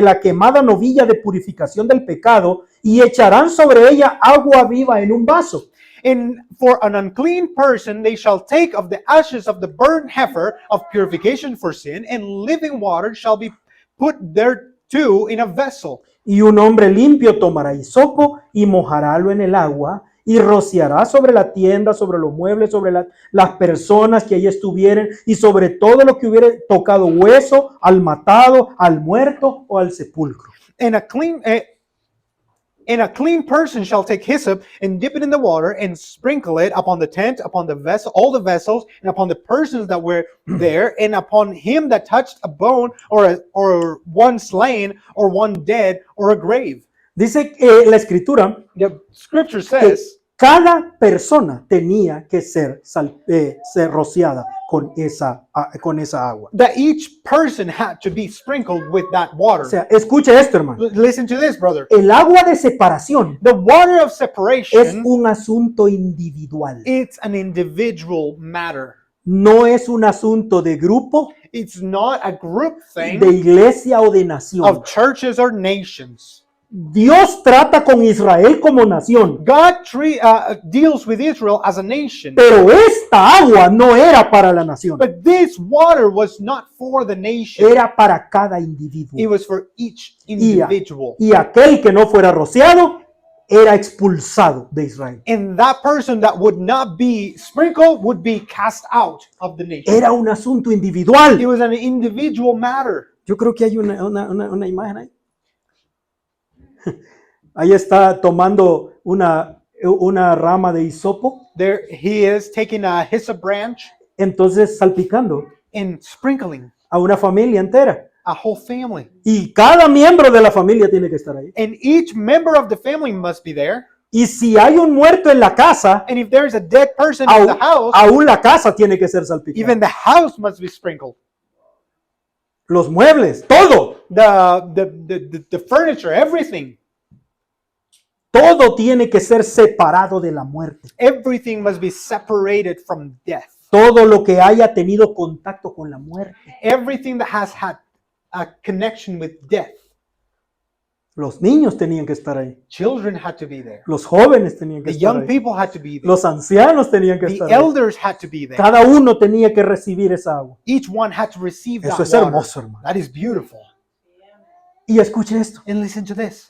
la quemada novilla de purificación del pecado y echarán sobre ella agua viva en un vaso. And for an unclean person, they shall take of the ashes of the burnt heifer of purification for sin, and living water shall be put thereto in a vessel. Y un hombre limpio tomará hisopo y mojarálo en el agua y rociará sobre la tienda, sobre los muebles, sobre las personas que allí estuvieren y sobre todo lo que hubiere tocado hueso, al matado, al muerto o al sepulcro. And a clean person shall take hyssop and dip it in the water and sprinkle it upon the tent, upon the vessel, all the vessels, and upon the persons that were there, and upon him that touched a bone or one slain or one dead or a grave. Dice la escritura The scripture que says cada persona tenía que ser rociada con esa agua. that each person had to be sprinkled with that water. O sea, escuche esto, hermano. Listen to this, brother. El agua de separación The water of es separation, un asunto individual. it's an individual matter. No es un asunto de grupo, It's not a group thing de iglesia o de nación. of churches or nations. Dios trata con Israel como nación, God deals with Israel as a nation. pero esta agua no era para la nación, But this water was not for the nation. era para cada It individuo. was for each individual. Y aquel que no fuera rociado era expulsado de Israel. And that person that would not be sprinkled would be cast out of the nation. Era un asunto It individual. was an individual matter. Yo creo que hay una imagen ahí. Ahí está tomando una rama de hisopo, There he is taking a hyssop branch entonces salpicando and sprinkling a una familia entera. a whole family. Y cada miembro de la familia tiene que estar ahí. And each member of the family must be there. Y si hay un muerto en la casa, And if there's a dead person in the house, aún la casa tiene que ser salpicada. even the house must be sprinkled. Los muebles, todo, The furniture, everything. todo tiene que ser separado de la muerte. Everything must be separated from death. Todo lo que haya tenido contacto con la muerte. Everything that has had a connection with death. Los niños tenían que estar ahí. Children had to be there. Los jóvenes tenían que The estar young ahí. people had to be there. Los ancianos tenían que The estar ahí. elders had to be there. Cada uno tenía que recibir esa agua. Each one had to receive Eso that es water. hermoso, hermano. That is beautiful. Y escuche esto. And listen to this.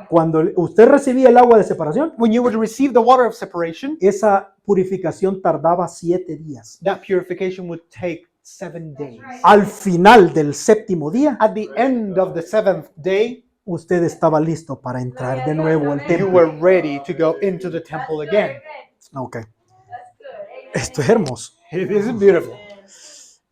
Cuando usted recibía el agua de separación, When you would receive the water of separation, esa purificación tardaba 7 días. that purification would take 7 days. Al final del séptimo día, At the end of the 7th day, usted estaba listo para entrar de nuevo al You templo. were ready to go into the temple again. Ok. Esto es hermoso. It is beautiful.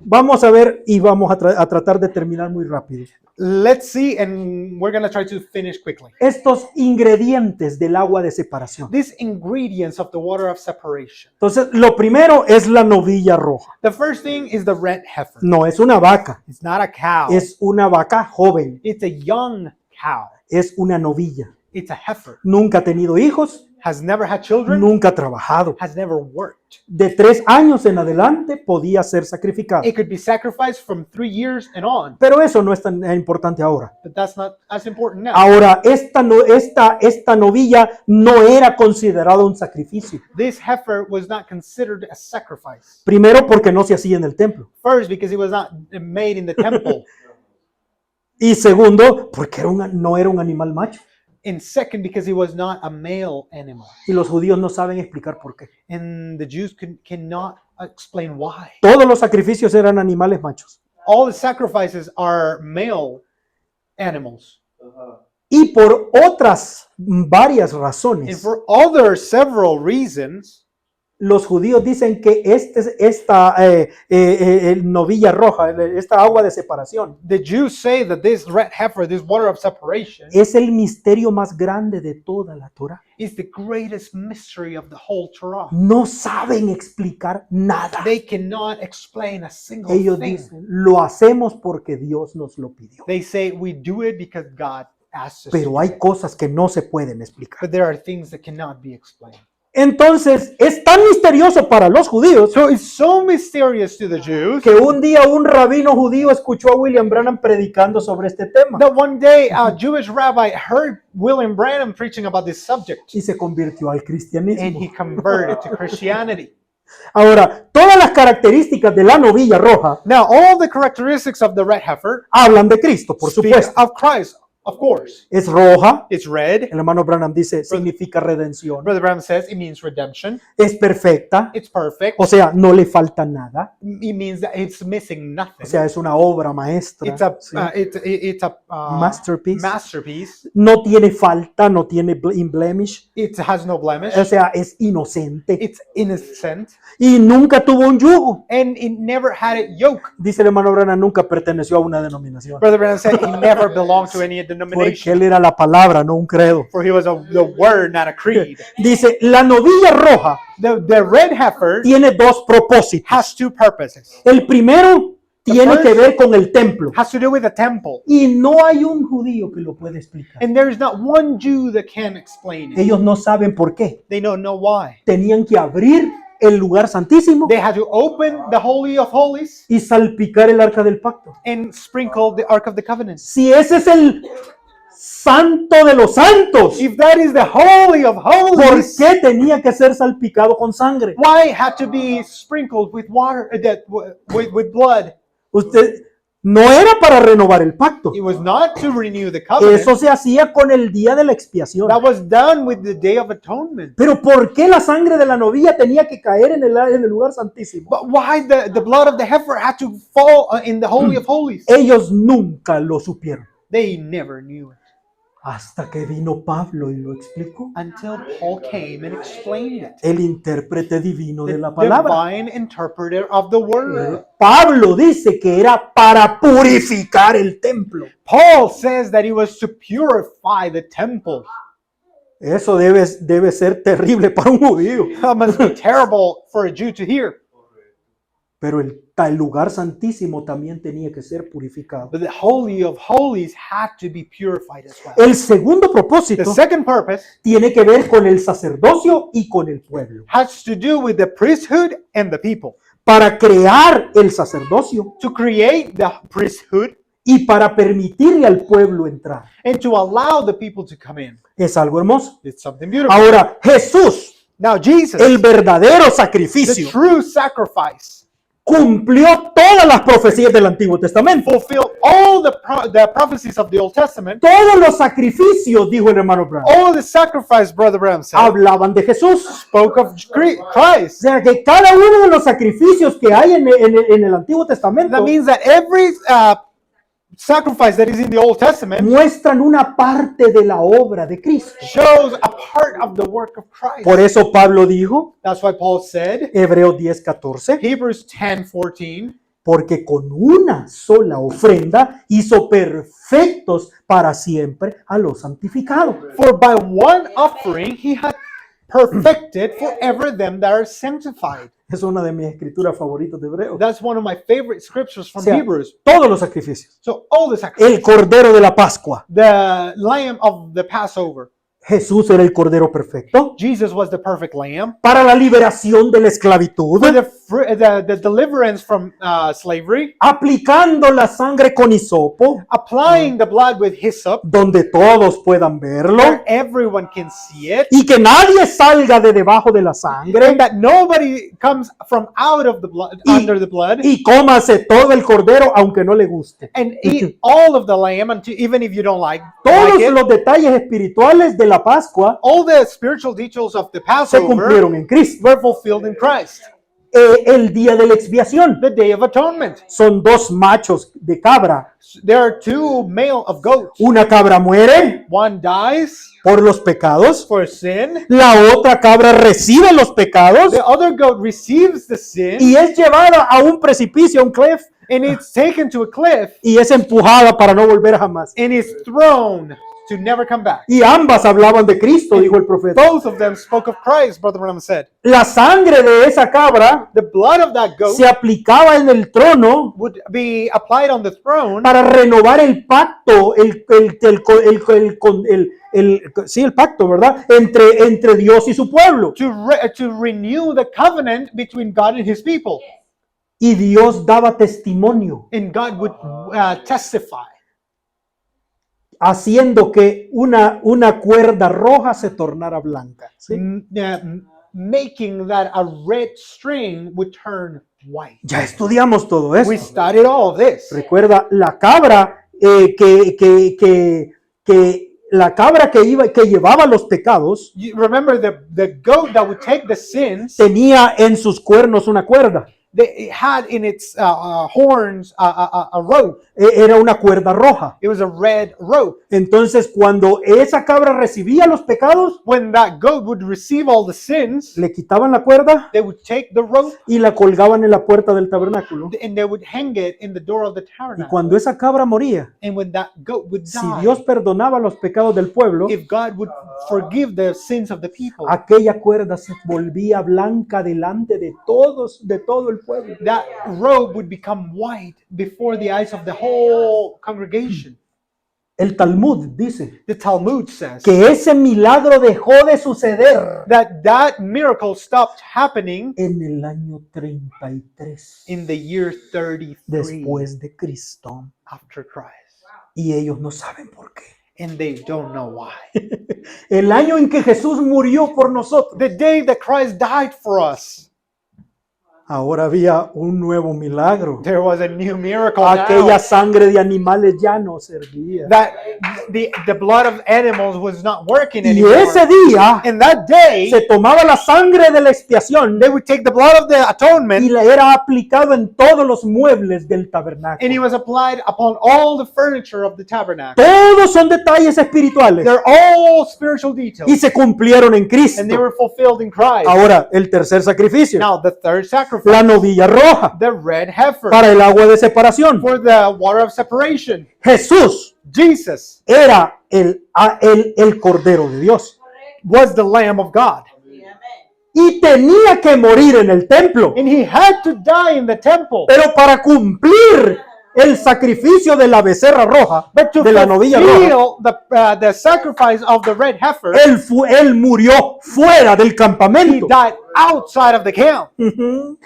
Vamos a ver y vamos a tratar de terminar muy rápido. Let's see, and we're going to try to finish quickly. Estos ingredientes del agua de separación. These ingredients of the water of separation. Entonces, lo primero es la novilla roja. The first thing is the red heifer. No es una vaca, It's not a cow. es una vaca joven, It's a young cow. es una novilla. It's a heifer. Nunca ha tenido hijos, Has never had children. nunca ha trabajado. Has never worked. De 3 años en adelante podía ser sacrificado. It could be sacrificed from 3 years and on. Pero eso no es tan importante ahora. But that's not as important now. Ahora, esta novilla no era considerada un sacrificio. This heifer was not considered a sacrifice. Primero, porque no se hacía en el templo. First, because it was not made in the temple. Y segundo, porque no era un animal macho. And second, because it was not a male animal. Y los judíos no saben explicar por qué. And the Jews cannot explain why. Todos los sacrificios eran animales machos. All the sacrifices are male animals. Y por otras varias And razones, for other several reasons, los judíos dicen que esta novilla roja, esta agua de separación, the Jews say that this red heifer, this water of separation, es el misterio más grande de toda la Torah. is the greatest mystery of the whole Torah. No saben explicar nada. They cannot explain a single Ellos thing. dicen, lo hacemos porque Dios nos lo pidió. They say we do it because God asked us Pero to. hay cosas que no se pueden explicar. But there are things that cannot be explained. Entonces, es tan misterioso para los judíos So it's so mysterious to the Jews que un día un rabino judío escuchó a William Branham predicando sobre este tema that one day a Jewish rabbi heard William Branham preaching about this subject, y se convirtió al and cristianismo. he converted to Christianity. Ahora, todas las características de la novilla roja Now, all the characteristics of the red heifer hablan de Cristo, por speak supuesto. of Christ, of course. Es roja, It's red. el hermano Branham dice, significa redención. Brother Branham says it means redemption. Es perfecta, It's perfect. o sea, no le falta nada. It means that it's missing nothing. O sea, es una obra maestra. It's a ¿sí? it's a Masterpiece. masterpiece. No tiene falta, no tiene blemish. It has no blemish. O sea, es inocente It's innocent, y nunca tuvo un yugo. and it never had a yoke. Dice el hermano Branham, nunca perteneció a una denominación. Brother Branham said he never belonged to any Porque denomination, él era la palabra, no un credo. for he was the word, not a creed. Dice, la novilla roja The red heifer tiene 2 propósitos. has 2 purposes. El primero tiene first- que ver con el templo. Has to do with the temple, Y no hay un judío que lo pueda explicar. and there is not one Jew that can explain it. Ellos no saben por qué. They don't know why. Tenían que abrir el lugar santísimo They had to open the Holy of Holies y salpicar el arca del pacto. and sprinkle the Ark of the Covenant. Si ese es el santo de los santos, If that is the Holy of ¿por Holies, qué tenía que ser salpicado con sangre? why it had to be sprinkled with water, with blood? Usted no era para renovar el pacto. It was not to renew the covenant. Eso se hacía con el día de la expiación. That was done with the Day of Atonement. Pero ¿por qué la sangre de la novilla tenía que caer en el lugar santísimo? But why the blood of the heifer had to fall in the Holy of Holies? Ellos nunca lo supieron. They never knew it Hasta que vino Pablo y lo explicó. until Paul came and explained it. El intérprete divino de The la palabra. divine interpreter of the word. Pablo dice que era para purificar el templo. Paul says that it was to purify the temple. Eso debe ser terrible para un judío. That must be terrible for a Jew to hear. Pero el lugar santísimo también tenía que ser purificado. But the Holy of Holies had to be purified as well. El segundo The propósito second purpose tiene que ver con el sacerdocio y con el pueblo. has to do with the priesthood and the people. Para crear el sacerdocio To create the priesthood y para permitirle al pueblo entrar. and to allow the people to come in. Es algo hermoso. It's something beautiful. Ahora, Jesús, Now Jesus, el verdadero the sacrificio, true sacrifice, cumplió todas las profecías del Antiguo Testamento. fulfilled all the prophecies of the Old Testament. Todos los sacrificios, dijo el hermano Branham, All the sacrifice, Brother Branham said, hablaban de Jesús. spoke of O Christ. sea que cada uno de los sacrificios que hay en el Antiguo Testamento That means that every sacrifice that is in the Old Testament muestran una parte de la obra de Cristo. shows a part of the work of Christ. Por eso Pablo dijo, That's why Paul said, Hebreos 10:14, Hebrews 10:14, porque con una sola ofrenda hizo perfectos para siempre a los santificados. for by one offering he had perfected forever them that are sanctified. Es una de mis escrituras favoritas de Hebreos. That's one of my favorite scriptures from O sea, Hebrews. todos los sacrificios. So all the sacrifices, El cordero de la Pascua. the lamb of the Passover, Jesús era el cordero perfecto Jesus was the perfect lamb para la liberación de la esclavitud, for the deliverance from slavery, aplicando la sangre con hisopo, applying the blood with hyssop, donde todos puedan verlo where everyone can see it, y que nadie salga de debajo de la sangre and that nobody comes from out of the blood, under the blood, y cómase todo el cordero aunque no le guste. and eat all of the lamb, until, even if you don't like Todos it. los detalles espirituales de la Pascua All the spiritual details of the se Passover cumplieron en Cristo. were fulfilled in Christ. El día de la expiación The Day of Atonement. son dos machos de cabra. There are two male of goats. Una cabra muere One dies por los pecados, for sin. la otra cabra recibe los pecados The other goat receives the sin, y es llevada a un precipicio, a un cliff, and it's taken to a cliff y es empujada para no volver jamás. and is thrown to never come back. Y ambas hablaban de Cristo, dijo el profeta. Both of them spoke of Christ, Brother Branham said. La sangre de esa cabra The blood of that goat se aplicaba en el trono would be applied on the throne para renovar el pacto, sí, el pacto, ¿verdad? Entre Dios y su pueblo. to renew the covenant between God and his people. Y Dios daba testimonio, And God would testify, haciendo que una cuerda roja se tornara blanca. ¿sí? making that a red string would turn white. Ya estudiamos todo We esto. studied all of this. Recuerda, la cabra la cabra que llevaba los pecados You remember the goat that would take the sins, tenía en sus cuernos una cuerda. it had in its horns a rope. Era una cuerda roja. It was a red rope. Entonces, cuando esa cabra recibía los pecados, When that goat would receive all the sins, le quitaban la cuerda they would take the rope y la colgaban en la puerta del tabernáculo. and they would hang it in the door of the Y tabernacle. cuando esa cabra moría, And when that goat would si die, Dios perdonaba los pecados del pueblo, if God would forgive the sins of the people, aquella cuerda se volvía blanca delante de todo el pueblo. that robe would become white before the eyes of the whole congregation. El Talmud dice The Talmud says que ese milagro dejó de suceder that miracle stopped happening en el año 33 in the year 33 después de Cristo. after Christ. Y ellos no saben por qué. And they don't know why. El año en que Jesús murió por nosotros. The day that Christ died for us, Ahora había un nuevo milagro. there was a new miracle Aquella now. sangre de animales ya no servía. That the blood of animals was not working Y anymore. ese día And that day, se tomaba la sangre de la expiación they would take the blood of the y atonement le era aplicado en todos los muebles del and it tabernáculo. was applied upon all the furniture of the tabernacle. Todos son detalles espirituales They're all spiritual details y se cumplieron en and they Cristo. were fulfilled in Christ. Ahora, el tercer sacrificio, Now, the third sacrifice, la novilla roja the red heifer para el agua de separación. for the water of separation. Jesús Jesus era el Cordero de Dios was the Lamb of God. y tenía que morir en el templo, And he had to die in the temple. pero para cumplir el sacrificio de la becerra roja, But to de la novilla roja, fulfill the sacrifice of the red heifer, él murió fuera del he campamento. died outside of the camp. Ujú.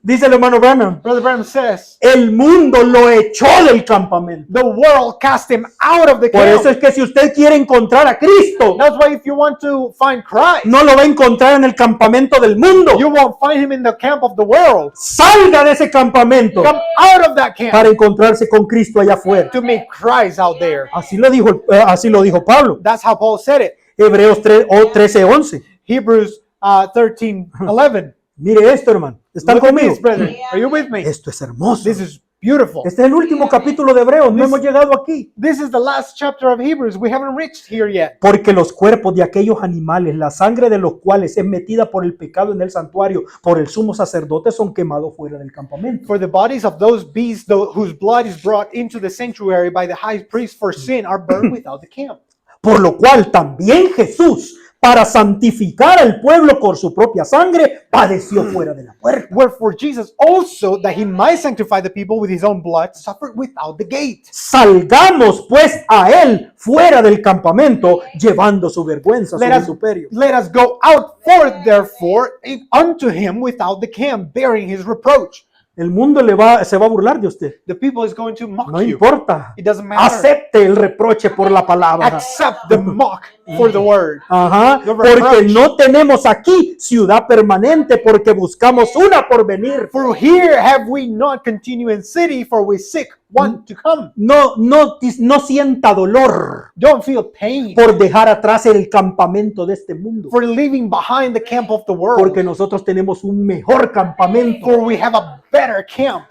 Dice el hermano Branham, Brother Branham says, el mundo lo echó del campamento. the world cast him out of the Por eso camp. es que si usted quiere encontrar a Cristo, That's why if you want to find Christ, no lo va a encontrar en el campamento del mundo. you won't find him in the camp of the world. Salga de ese campamento Come out of that para camp encontrarse con Cristo allá afuera. to meet Christ out there. Así lo dijo Pablo. That's how Paul said it. Hebreos 13:11. Hebrews 13:11. Mire esto, hermano. ¿Están Look at conmigo? this, brethren. Are you with me? Esto es hermoso. This is Beautiful. Este es el último capítulo de Hebreos, no hemos llegado aquí. This is the last chapter of Hebrews. We haven't reached here yet. Porque los cuerpos de aquellos animales, la sangre de los cuales es metida por el pecado en el santuario, por el sumo sacerdote, son quemados fuera del campamento. For the bodies of those beasts whose blood is brought into the sanctuary by the high priest for sin are burned without the camp. Por lo cual también Jesús, para santificar al pueblo con su propia sangre, padeció fuera de la puerta. Wherefore Jesus also, that he might sanctify the people with his own blood, suffered without the gate. Salgamos pues a él fuera del campamento, llevando su vergüenza, su Let us, vituperio. let us go out forth, therefore, unto him without the camp, bearing his reproach. El mundo se va a burlar de usted. The people is going to mock No you. importa. It doesn't matter. Acepte el reproche por la palabra. Accept the mock for the word. Ajá, The porque reproach. no tenemos aquí ciudad permanente, porque buscamos una por venir. For here have we not continuing city, for we seek one to come. No sienta dolor Don't feel pain por dejar atrás el campamento de este mundo, for leaving behind the camp of the world. porque nosotros tenemos un mejor campamento. For we have a better camp.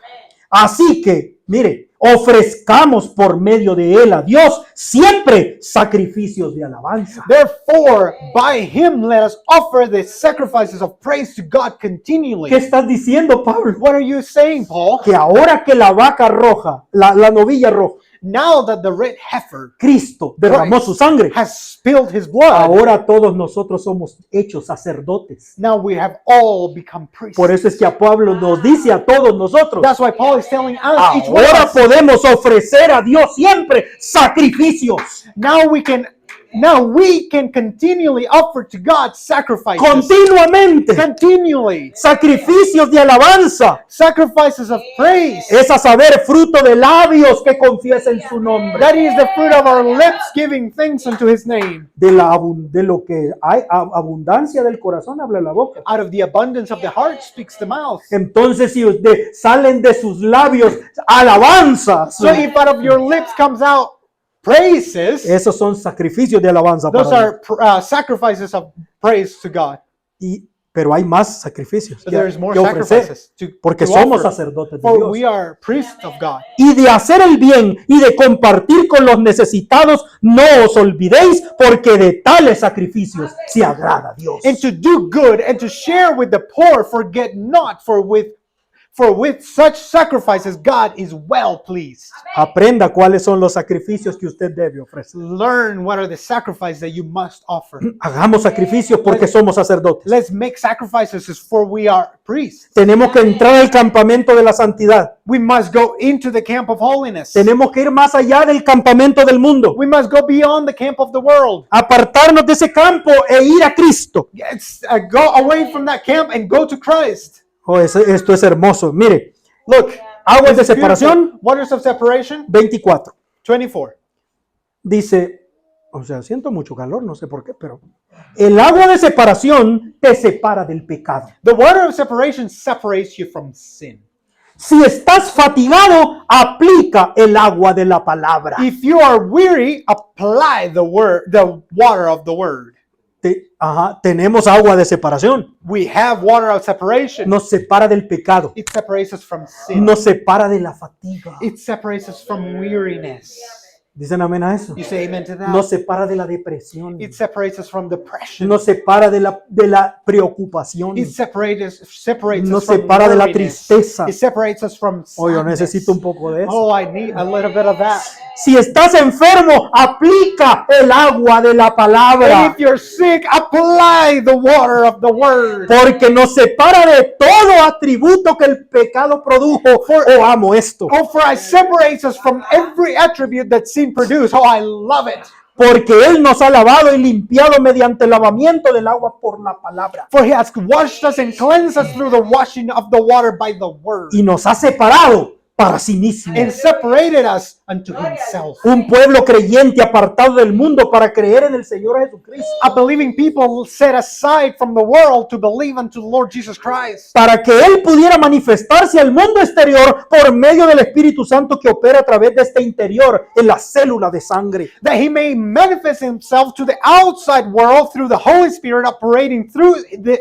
Así que, mire, ofrezcamos por medio de él a Dios siempre sacrificios de alabanza. Therefore, by him let us offer the sacrifices of praise to God continually. ¿Qué estás diciendo, Pablo? What are you saying, Paul? Que ahora que la vaca roja, la novilla roja, Now that the red heifer Cristo derramó su sangre, has spilled his blood, ahora todos nosotros somos hechos sacerdotes. now we have all become priests. Por eso es que a Pablo nos dice a todos nosotros, That's why Paul is telling us, each one ahora of us, podemos ofrecer a Dios siempre sacrificios. now we can continually offer to God sacrifices. Continuamente. Continually. Sacrificios de alabanza. Sacrifices of praise. Es a saber, fruto de labios que confiesen su nombre. That is the fruit of our lips giving thanks unto his name. De lo que hay, abundancia del corazón habla la boca. Out of the abundance of the heart speaks the mouth. Entonces, si salen de sus labios alabanzas, So if out of your lips comes out praises, esos son sacrificios de alabanza para those Dios. are sacrifices of praise to God. Pero hay más sacrificios So que, there is more que ofrecer, sacrifices porque to somos offer. sacerdotes de For Dios. we are priests of God. Y de hacer el bien y de compartir con los necesitados, no os olvidéis, porque de tales sacrificios se agrada a Dios. And to do good and to share with the poor, forget not, for with such sacrifices God is well pleased. Aprenda cuáles son los sacrificios que usted debe ofrecer. Learn what are the sacrifices that you must offer. Hagamos sacrificios porque somos sacerdotes. Let's make sacrifices for we are priests. Tenemos que entrar al campamento de la santidad. We must go into the camp of holiness. Tenemos que ir más allá del campamento del mundo. We must go beyond the camp of the world. Apartarnos de ese campo e ir a Cristo. Go away from that camp and go to Christ. Oh, esto es hermoso. Mire, Look, aguas de it's beautiful. separación, Waters of separation, 24. 24. Dice, o sea, siento mucho calor, no sé por qué, pero el agua de separación te separa del pecado. The water of separation separates you from sin. Si estás fatigado, aplica el agua de la palabra. If you are weary, apply the water of the word. Tenemos agua de separación. We have water of separation. Nos separa del pecado. It separates us from sin. Nos separa de la fatiga. It separates us from weariness. ¿Dicen amén a eso? You say amen to that? Nos separa de la depresión. It separates us from depression. Nos separa de la preocupación. It separates Nos us from separa de la weariness. tristeza. It separates us from Oh, yo sadness. necesito un poco de eso. Oh, I need a little bit of that. Si estás enfermo, aplica el agua de la And palabra. if you're sick, apply the water of the word. Porque nos separa de todo atributo que el pecado produjo. Oh, amo esto. Oh, for it separates us from every attribute that sin produced. Oh, I love it. Porque Él nos ha lavado y limpiado mediante el lavamiento del agua por la palabra. For he has washed us and cleansed us through the washing of the water by the word. Y nos ha separado para sí mismo. And separated us unto himself. Un pueblo creyente apartado del mundo para creer en el Señor Jesucristo. A believing people set aside from the world to believe unto the Lord Jesus Christ. Para que Él pudiera manifestarse al mundo exterior por medio del Espíritu Santo que opera a través de este interior en la célula de sangre. That he may manifest himself to the outside world through the Holy Spirit operating through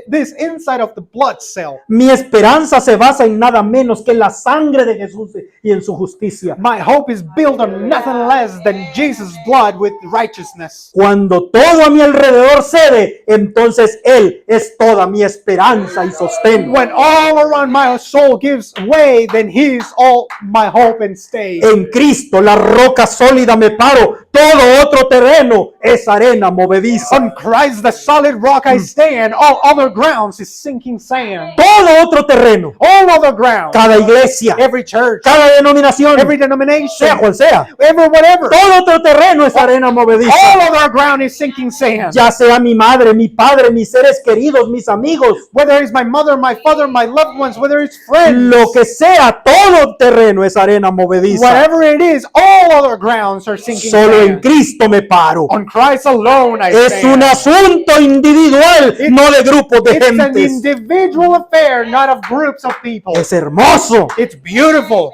this inside of the blood cell. Mi esperanza se basa en nada menos que en la sangre de Jesús y en su justicia. My hope is built on nothing less than Jesus' blood with righteousness. Cuando todo a mi alrededor cede, entonces Él es toda mi esperanza y sostén. When all around my soul gives way, then he is all my hope and stay. En Cristo, la roca sólida, me paro. Todo otro terreno es arena movediza. On Christ, the solid rock I stand, all other grounds is sinking sand. Todo otro terreno, All other ground, cada iglesia, every church, cada denominación, every sea denomination, cual sea, every whatever, todo otro terreno es arena movediza. all other ground is sinking sand. Ya sea mi madre, mi padre, mis seres queridos, mis amigos, Whether it's my mother, my father, my loved ones, whether it's friends, lo que sea, todo terreno es arena movediza. whatever it is, all other grounds are sinking Solo en sand. Cristo me paro. On Christ alone I Es un stand. asunto individual, no de grupos de It's an gentes. individual affair, not of groups of people. Es hermoso. It's beautiful.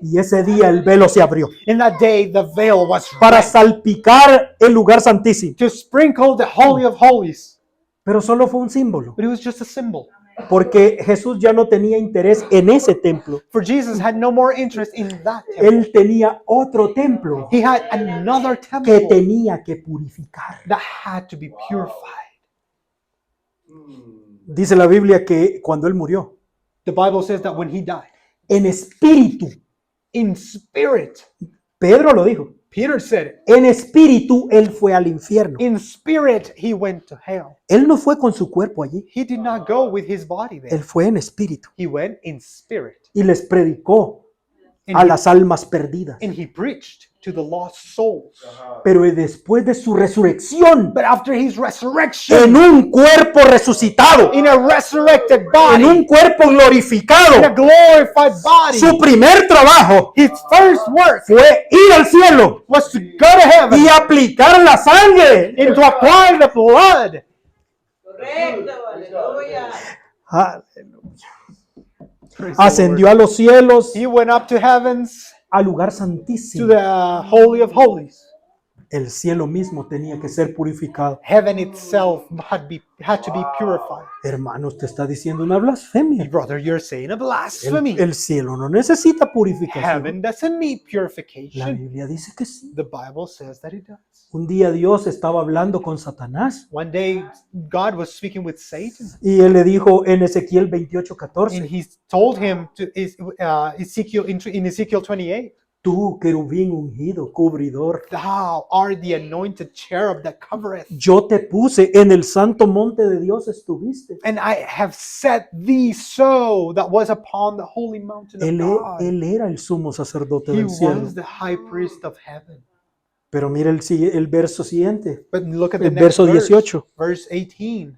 Y ese día el velo se abrió In that day, the veil was para rent salpicar el lugar santísimo. to sprinkle the Holy of Holies. Pero solo fue un símbolo, But it was just a symbol. porque Jesús ya no tenía interés en ese templo. For Jesus had no more interest in that temple. Él tenía otro templo He had another que temple tenía que purificar. that had to be purified. Dice la Biblia que cuando él murió, The Bible says that when he died, en espíritu, in spirit, Pedro lo dijo, Peter said it, en espíritu él fue al infierno. in spirit he went to hell. Él no fue con su cuerpo allí, He did not go with his body there. él fue en espíritu He went in spirit. y les predicó a And he, las almas perdidas. and he preached to the lost souls. Pero después de su resurrección, But after his en resurrection, un cuerpo resucitado, in a resurrected en body, un cuerpo in a glorificado, glorified body, su primer trabajo his first work fue ir al cielo was to go to heaven y aplicar la sangre. and to apply the blood. Correcto, aleluya. Ascendió a los cielos, He went up to heavens, al lugar to santísimo. the Holy of Holies. El cielo mismo tenía que ser purificado. Heaven itself had to be purified. Hermano, usted está diciendo una blasfemia. Brother, you're saying a blasphemy. El cielo no necesita purificación. Heaven doesn't need La purification. Biblia dice que sí. The Bible says that it does. Un día Dios estaba hablando con Satanás One day, God was speaking with Satan, y él le dijo en Ezequiel and 28:14, he told him to Ezekiel in Ezekiel 28, tú, querubín ungido, cubridor, "Thou art the anointed cherub that covereth, yo te puse en el santo monte de Dios estuviste. and I have set thee so that was upon the holy mountain of God." Él era el sumo sacerdote He del cielo. was the high priest of heaven. Pero mira el verso siguiente, But look at the el next verso verse, 18. verse 18.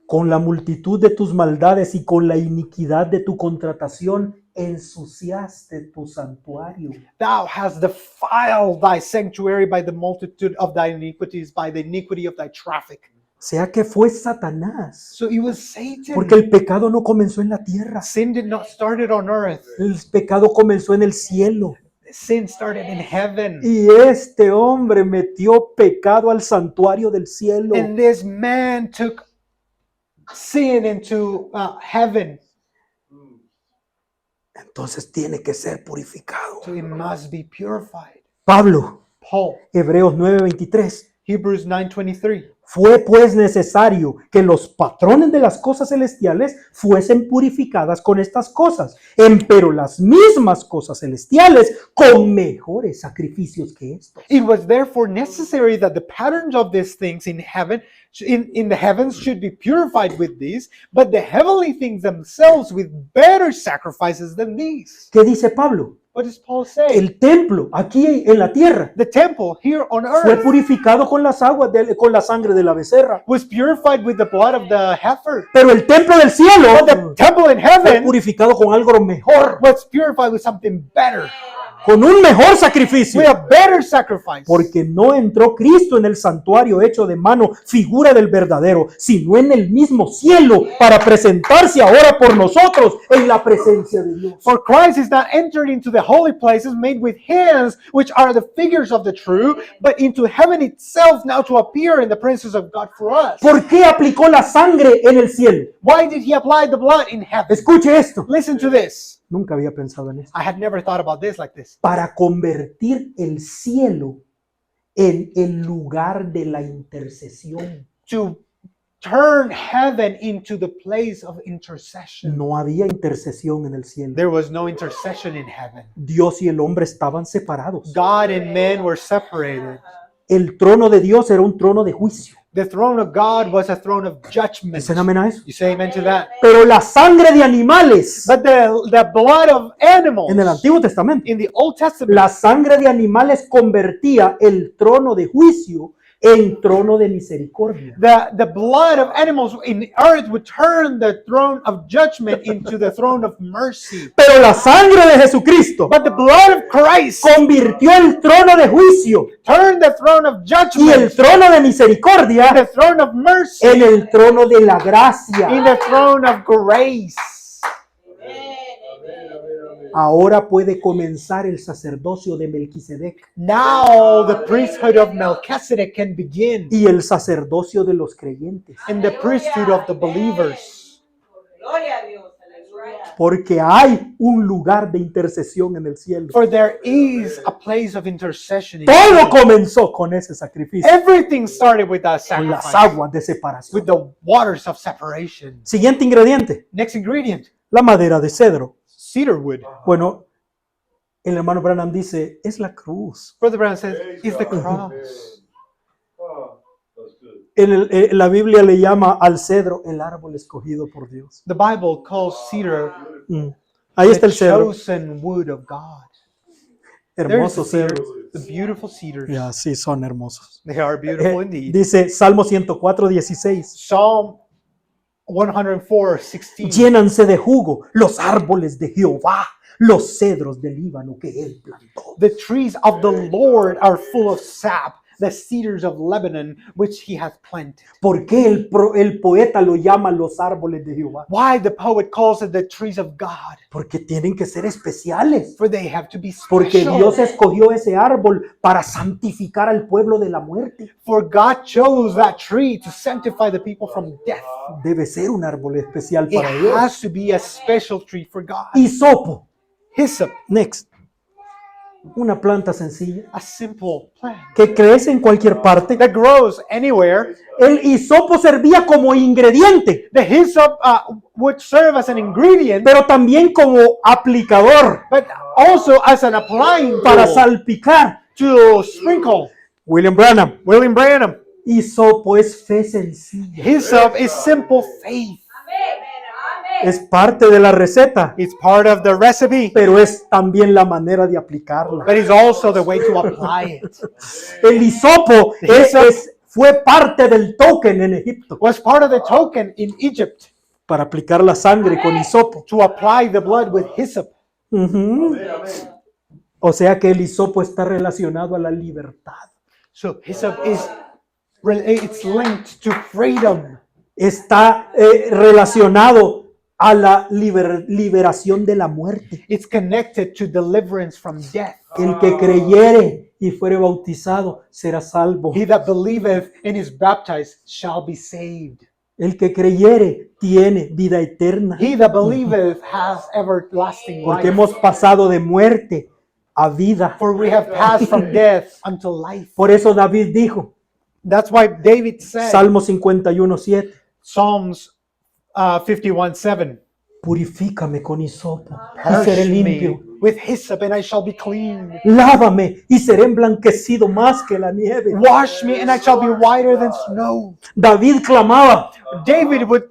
Con la multitud de tus maldades y con la iniquidad de tu contratación, ensuciaste tu santuario. Thou hast defiled thy sanctuary by the multitude of thy iniquities, by the iniquity of thy traffic. O sea que fue Satanás, So it was Satan. porque el pecado no comenzó en la tierra, Sin did not start it on earth. el pecado comenzó en el cielo. Sin started in heaven. Y este hombre metió pecado al santuario del cielo. And this man took sin into heaven. Entonces tiene que ser purificado. So it must be purified. Pablo, Paul, Hebreos 9:23. Hebrews 9:23. Fue pues necesario que los patrones de las cosas celestiales fuesen purificadas con estas cosas, empero las mismas cosas celestiales con mejores sacrificios que estos. It was therefore necessary that the patterns of these things in heaven, in the heavens, should be purified with these, but the heavenly things themselves with better sacrifices than these. ¿Qué dice Pablo? What does Paul say? El templo aquí en la tierra The temple here on fue earth purificado con las aguas, con la sangre de la becerra. was purified with the blood of the heifer. Pero el templo del cielo But the temple in fue heaven purificado con algo mejor. was purified with something better. con un mejor sacrificio. with a better sacrifice. Porque no entró Cristo en el santuario hecho de mano, figura del verdadero, sino en el mismo cielo, para presentarse ahora por nosotros en la presencia de Dios. For Christ is not entered into the holy places made with hands, which are the figures of the true, but into heaven itself now to appear in the presence of God for us. ¿Por qué aplicó la sangre en el cielo? Why did he apply the blood in heaven? Escuche esto. Listen to this. Nunca había pensado en esto. I had never thought about this like this. Para convertir el cielo en el lugar de la intercesión. To turn heaven into the place of intercession. No había intercesión en el cielo. There was no intercession in heaven. Dios y el hombre estaban separados. God and man were separated. El trono de Dios era un trono de juicio. The throne of God was a throne of judgment. ¿Dicen amén a eso? You say amen to that? Pero la sangre de animales But the blood of animals en el Antiguo Testamento, in the Old Testament, la sangre de animales convertía el trono de juicio en trono de misericordia. the blood of animals in the earth would turn the throne of judgment into the throne of mercy. Pero la sangre de Jesucristo But the blood of Christ convirtió el trono de juicio turned the throne of y el judgment, trono de misericordia the throne of mercy, en el trono de la in gracia. the throne of grace. Ahora puede comenzar el sacerdocio de Melquisedec Now the priesthood of Melchizedek can begin, y el sacerdocio de los creyentes, and the priesthood of the believers. Gloria a Dios. Aleluya. porque hay un lugar de intercesión en el cielo. For there is a place of intercession. In Todo heaven. comenzó con ese sacrificio, Everything started with that con las sacrifice, aguas de separación. with the waters of separation. Siguiente ingrediente, Next ingredient, la madera de cedro. cedar wood. Bueno, el hermano Branham dice, es la cruz. Brother Brown says, is the cross. La Biblia le llama al cedro el árbol escogido por Dios. The Bible calls cedar Ahí está the el cedro, chosen wood of God. There's hermoso the cedar, cedro. the beautiful cedars. Ya, sí, son hermosos. They are beautiful indeed. Dice Salmo 104:16. Psalm 104:16. Llénanse de jugo los árboles de Jehová, los cedros del Líbano que él plantó. The trees of the Lord are full of sap, the cedars of Lebanon, which he hath planted. ¿Por qué el poeta lo llama los árboles de Jehová? Why the poet calls it the trees of God? Porque tienen que ser especiales. For they have to be Porque special. Dios escogió ese árbol para santificar al pueblo de la muerte. For God chose that tree to sanctify the people from death. Debe ser un árbol especial It para Dios. has to be a special tree for God. Hisopo. Hyssop, Next. Una planta sencilla a simple plant que crece en cualquier parte. that grows anywhere. El hisopo servía como ingrediente, The hyssop would serve as an ingredient, pero también como aplicador but also as an applying para tool salpicar. to sprinkle. William Branham. William Branham. Hisopo es fe sencilla. Hyssop is simple faith. Es parte de la receta, It's part of the recipe, pero es también la manera de aplicarla. but it's also the way to apply it. El hisopo fue parte del token en Egipto Was part of the token in Egypt para aplicar la sangre con hisopo. to apply the blood with hyssop. Ujú. O sea que el hisopo está relacionado a la libertad. So hyssop it's linked to freedom. Está relacionado a la liberación de la muerte. It's connected to deliverance from death. El que creyere y fuere bautizado será salvo. He that believeth and is baptized shall be saved. El que creyere tiene vida eterna. He that believeth has everlasting Porque life. hemos pasado de muerte a vida. For we have passed from death unto life. Por eso David dijo, That's why David said, Salmo 51:7, Psalms 51:7, purifícame con hisopo y seré purge limpio. me with hyssop and I shall be clean. Lávame y seré emblanquecido más que la nieve. Wash me and I shall be whiter than snow. David clamaba David would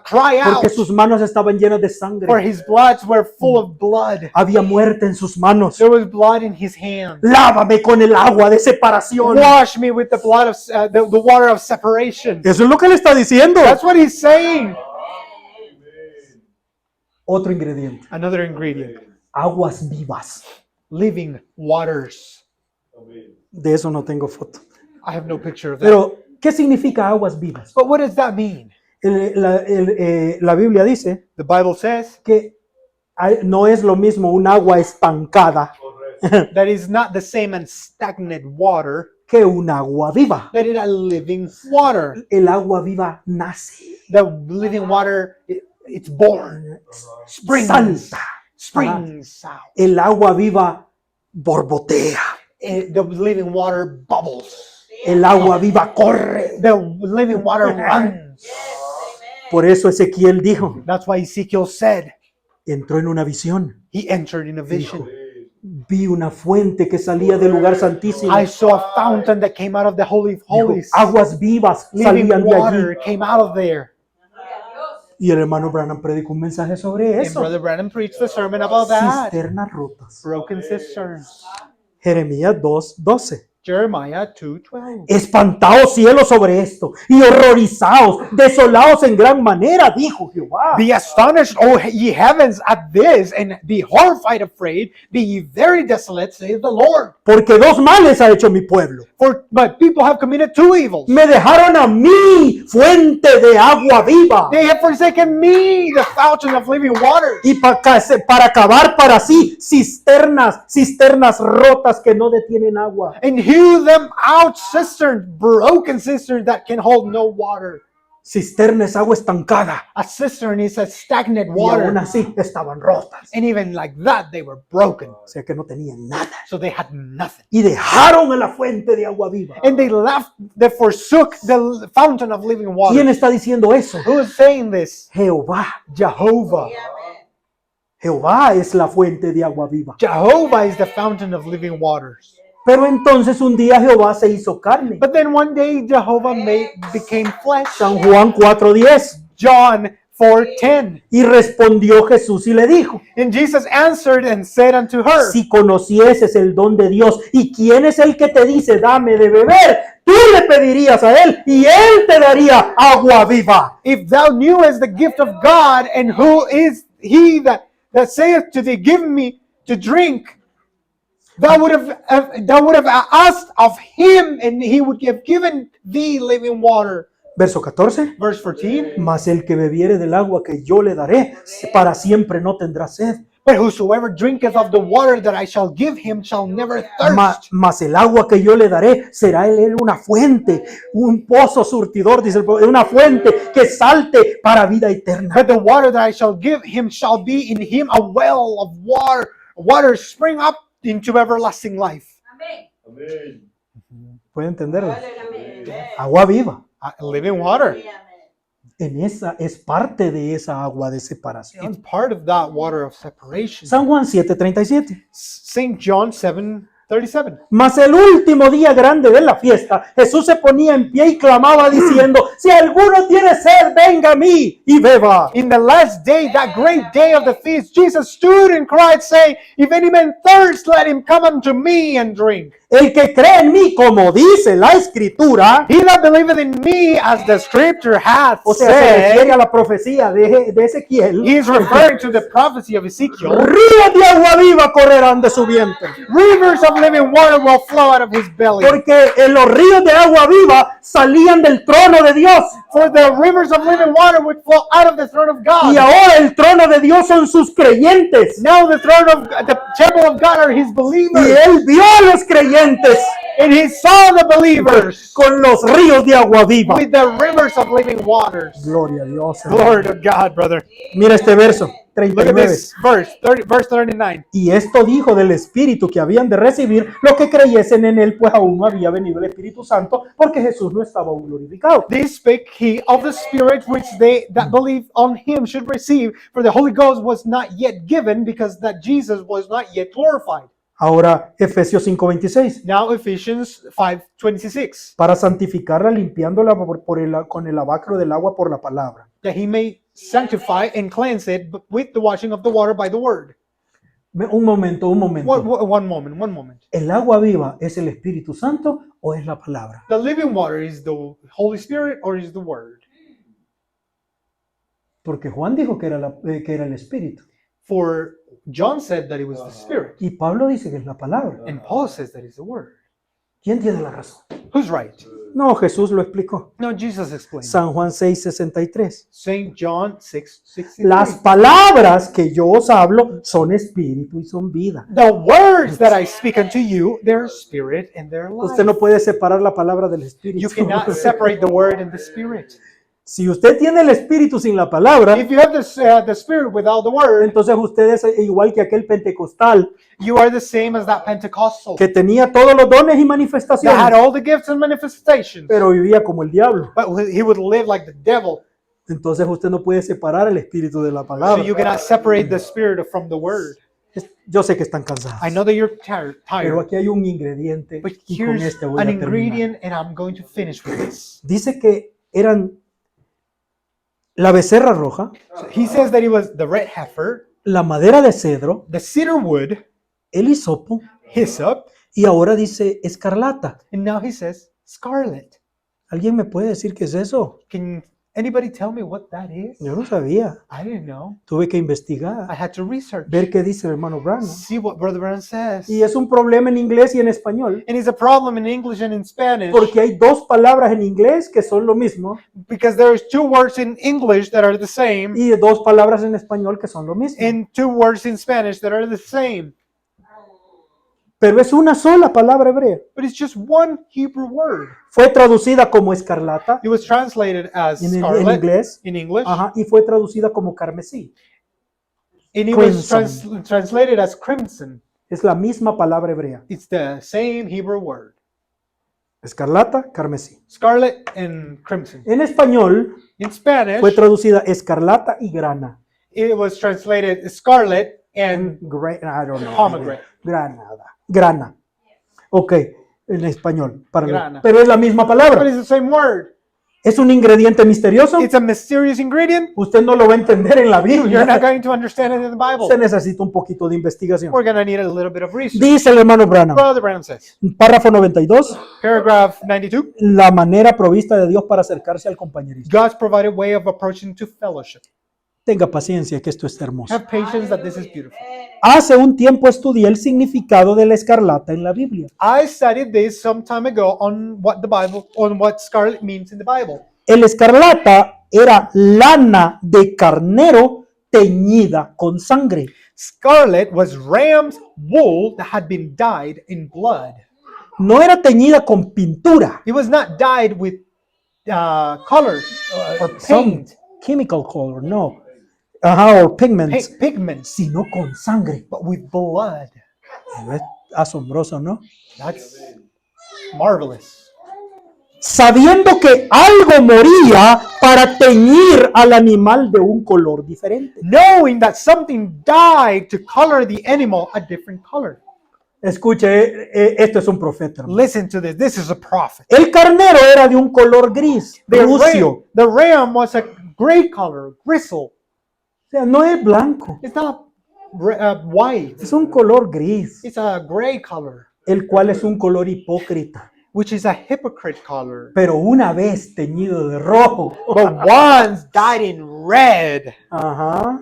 cry out, porque sus manos estaban llenas de for sangre. his bloods were full of blood. Había muerte en sus manos. There was blood in his hands. Lávame con el agua de separación. Wash me with the blood of the water of separation. Eso es lo que le está diciendo. That's what he's saying. Otro ingrediente, Another ingredient, aguas vivas. living waters. De eso no tengo foto. I have no picture of that. Pero, ¿qué significa aguas vivas? But what does that mean? La Biblia dice The Bible says que no es lo mismo un agua estancada that is not the same as stagnant water, que un agua viva. that is a living water. El agua viva nace, The living water, it's born, springs, salta. springs out. El agua viva borbotea. The living water bubbles. El agua viva corre. The living water runs. Por eso Ezequiel dijo, That's why Ezekiel said, entró en una visión. he entered in a vision. Vi una fuente que salía del lugar santísimo. I saw a fountain that came out of the Holy of Dijo, Holies. aguas vivas Living salían de allí. water came out of there. Y el hermano Branham predicó un mensaje sobre And eso. Brother Branham preached a sermon about that. Cisternas rotas. Broken cisterns. Jeremías 2:12. Jeremiah 2:12. Espantaos cielos sobre esto y horrorizaos, desolaos en gran manera, dijo Jehová. Be astonished, O ye heavens, at this, and be horrified, afraid. Be ye very desolate, saith the Lord. Porque dos males ha hecho mi pueblo. For my people have committed two evils. Me dejaron a mí, fuente de agua viva, They have forsaken me, the fountain of living water, y para acabar para sí cisternas rotas que no detienen agua. and hew them out cisterns, broken cisterns that can hold no water. Cisterna es agua estancada A cistern is a stagnant y aún water, así estaban rotas. and even like that, they were broken. O sea que no tenían nada. So they had nothing. Y dejaron a la fuente de agua viva. And they forsook the fountain of living water. ¿Quién está diciendo eso? Who is saying this? Jehová. Jehovah. Jehová es la fuente de agua viva. Jehovah is the fountain of living waters. Pero entonces un día Jehová se hizo carne. But then one day Jehovah became flesh. San Juan 4:10. John 4:10. Y respondió Jesús y le dijo, And Jesus answered and said unto her, si conocieses el don de Dios y quién es el que te dice dame de beber, tú le pedirías a él y él te daría agua viva. If thou knewest the gift of God, and who is he that saith to thee, give me to drink, thou would have asked of him, and he would have given thee living water. Verso 14. Verse 14. Mas el que bebiere del agua que yo le daré, para siempre no tendrá sed. But whosoever drinketh of the water that I shall give him shall never thirst. Mas el agua que yo le daré será él una fuente, un pozo surtidor, dice el pueblo, una fuente que salte para vida eterna. But the water that I shall give him shall be in him a well of water spring up into everlasting life. ¿Puede entenderlo? Agua viva. Living water. Es parte de esa agua de separación. It's part of that water of separation. San Juan 7:37. St. John 7:37. Mas el último día grande de la fiesta, Jesús se ponía en pie y clamaba diciendo, si alguno tiene sed, venga a mí y beba. In the last day, that great day of the feast, Jesus stood and cried, saying, If any man thirst, let him come unto me and drink. El que cree en mí, como dice la Escritura, He that believeth in me, as the scripture hath o sea, se said, refiere a la profecía de Ezequiel, he is referring to the prophecy of Ezekiel. ríos de agua viva correrán de su vientre. Rivers of living water will flow out of his belly. Porque en los ríos de agua viva salían del trono de Dios. For the rivers of living water would flow out of the throne of God. Y ahora el trono de Dios son sus creyentes. Now the temple of God are his Y believers. él vio a los creyentes And he saw the believers con los ríos de agua viva. with the rivers of living waters. Gloria a Dios. Glory to God, brother. Mira este verso, Look at 39. this verse 39. Y esto dijo del Espíritu que habían de recibir los que creyesen en él, pues aún no había venido el Espíritu Santo, porque Jesús no estaba aún glorificado. This spake he of the Spirit which they that believe on him should receive, for the Holy Ghost was not yet given, because that Jesus was not yet glorified. Ahora, Efesios 5:26. Now Ephesians 5:26. Para santificarla, limpiándola con el lavacro del agua por la palabra. That he may sanctify and cleanse it with the washing of the water by the word. Un momento. One moment. ¿El agua viva es el Espíritu Santo o es la palabra? The living water is the Holy Spirit or is the word? Porque Juan dijo que era el Espíritu. For John said that it was the Spirit, Y Pablo dice que es la palabra. and Paul says that it's the Word. ¿Quién tiene la razón? Who's right? No, Jesús lo explicó. No, Jesus explained. San Juan 6:63. St. John 6:63. Las palabras que yo os hablo son espíritu y son vida. The words that I speak unto you, they're spirit and they're life. Usted no puede separar la palabra del You espíritu. cannot separate the Word and the Spirit. Si usted tiene el espíritu sin la palabra, If you have the Spirit without the Word, entonces usted es igual que aquel pentecostal you are the same as that Pentecostal que tenía todos los dones y that had manifestaciones, all the gifts and manifestations, pero vivía como el diablo. but he would live like the devil. Entonces usted no puede separar el espíritu de la So palabra. you cannot separate the Spirit from the Word. Yo sé que están cansados, I know that you're pero tired, aquí hay un ingrediente but y con here's este voy an a terminar. ingredient, and I'm going to finish with this. Dice que eran la becerra roja, So he says that it was the red heifer, la madera de cedro, the cedar wood, el hisopo hyssop, y ahora dice escarlata. and now he says scarlet. ¿Alguien me puede decir qué es eso? Can anybody tell me what that is? Yo no sabía. I didn't know. Tuve que I investigar, had to research, ver qué dice el hermano Branham. see what Brother Brown says. Y es un problema en inglés y en español, And it's a problem in English and in Spanish porque hay dos palabras en inglés que son lo mismo because there's two words in English that are the same y dos palabras en español que son lo mismo. and two words in Spanish that are the same. Pero es una sola palabra hebrea. But it's just one Hebrew word. Fue traducida como escarlata It was translated as en scarlet inglés, in English, ajá, y fue traducida como carmesí. and it was Crimson. translated as crimson. Es la misma palabra hebrea. It's the same Hebrew word. Escarlata, carmesí. Scarlet and crimson. En español In Spanish, fue traducida escarlata y grana. it was translated scarlet and I don't know. pomegranate. Grana. Ok, en español. Grana. Pero es la misma But palabra. it's the same word. Es un ingrediente misterioso. It's a mysterious ingredient. Usted no lo va a entender en la You're not Biblia. going to understand it in the Bible. Se necesita un poquito de investigación. We're going to need a little bit of research. Dice el hermano Branham, Brother Brown says, párrafo 92, paragraph 92, la manera provista de Dios para acercarse al compañerismo. God's provided way of approaching to fellowship. Tenga paciencia que esto está hermoso. Have patience that this is beautiful. Hace un tiempo estudié el significado de la escarlata en la Biblia. I studied this some time ago on what scarlet means in the Bible. El escarlata era lana de carnero teñida con sangre. Scarlet was ram's wool that had been dyed in blood. No era teñida con pintura, It was not dyed with color or some paint, chemical color, no. Ajá, o pigments, pigments, sino con sangre. but with blood. Es asombroso, ¿no? That's marvelous. Sabiendo que algo moría para teñir al animal de un color diferente. Knowing that something died to color the animal a different color. Escuche, esto es un profeta, hermano. Listen to this. This is a prophet. El carnero era de un color gris, rucio. The ram was a gray color, gristle. O sea, no es blanco, It's not white. es un color gris, It's a gray color, el cual es un color hipócrita. which is a hypocrite color. Pero una vez teñido de rojo. But once dyed in red. Ajá.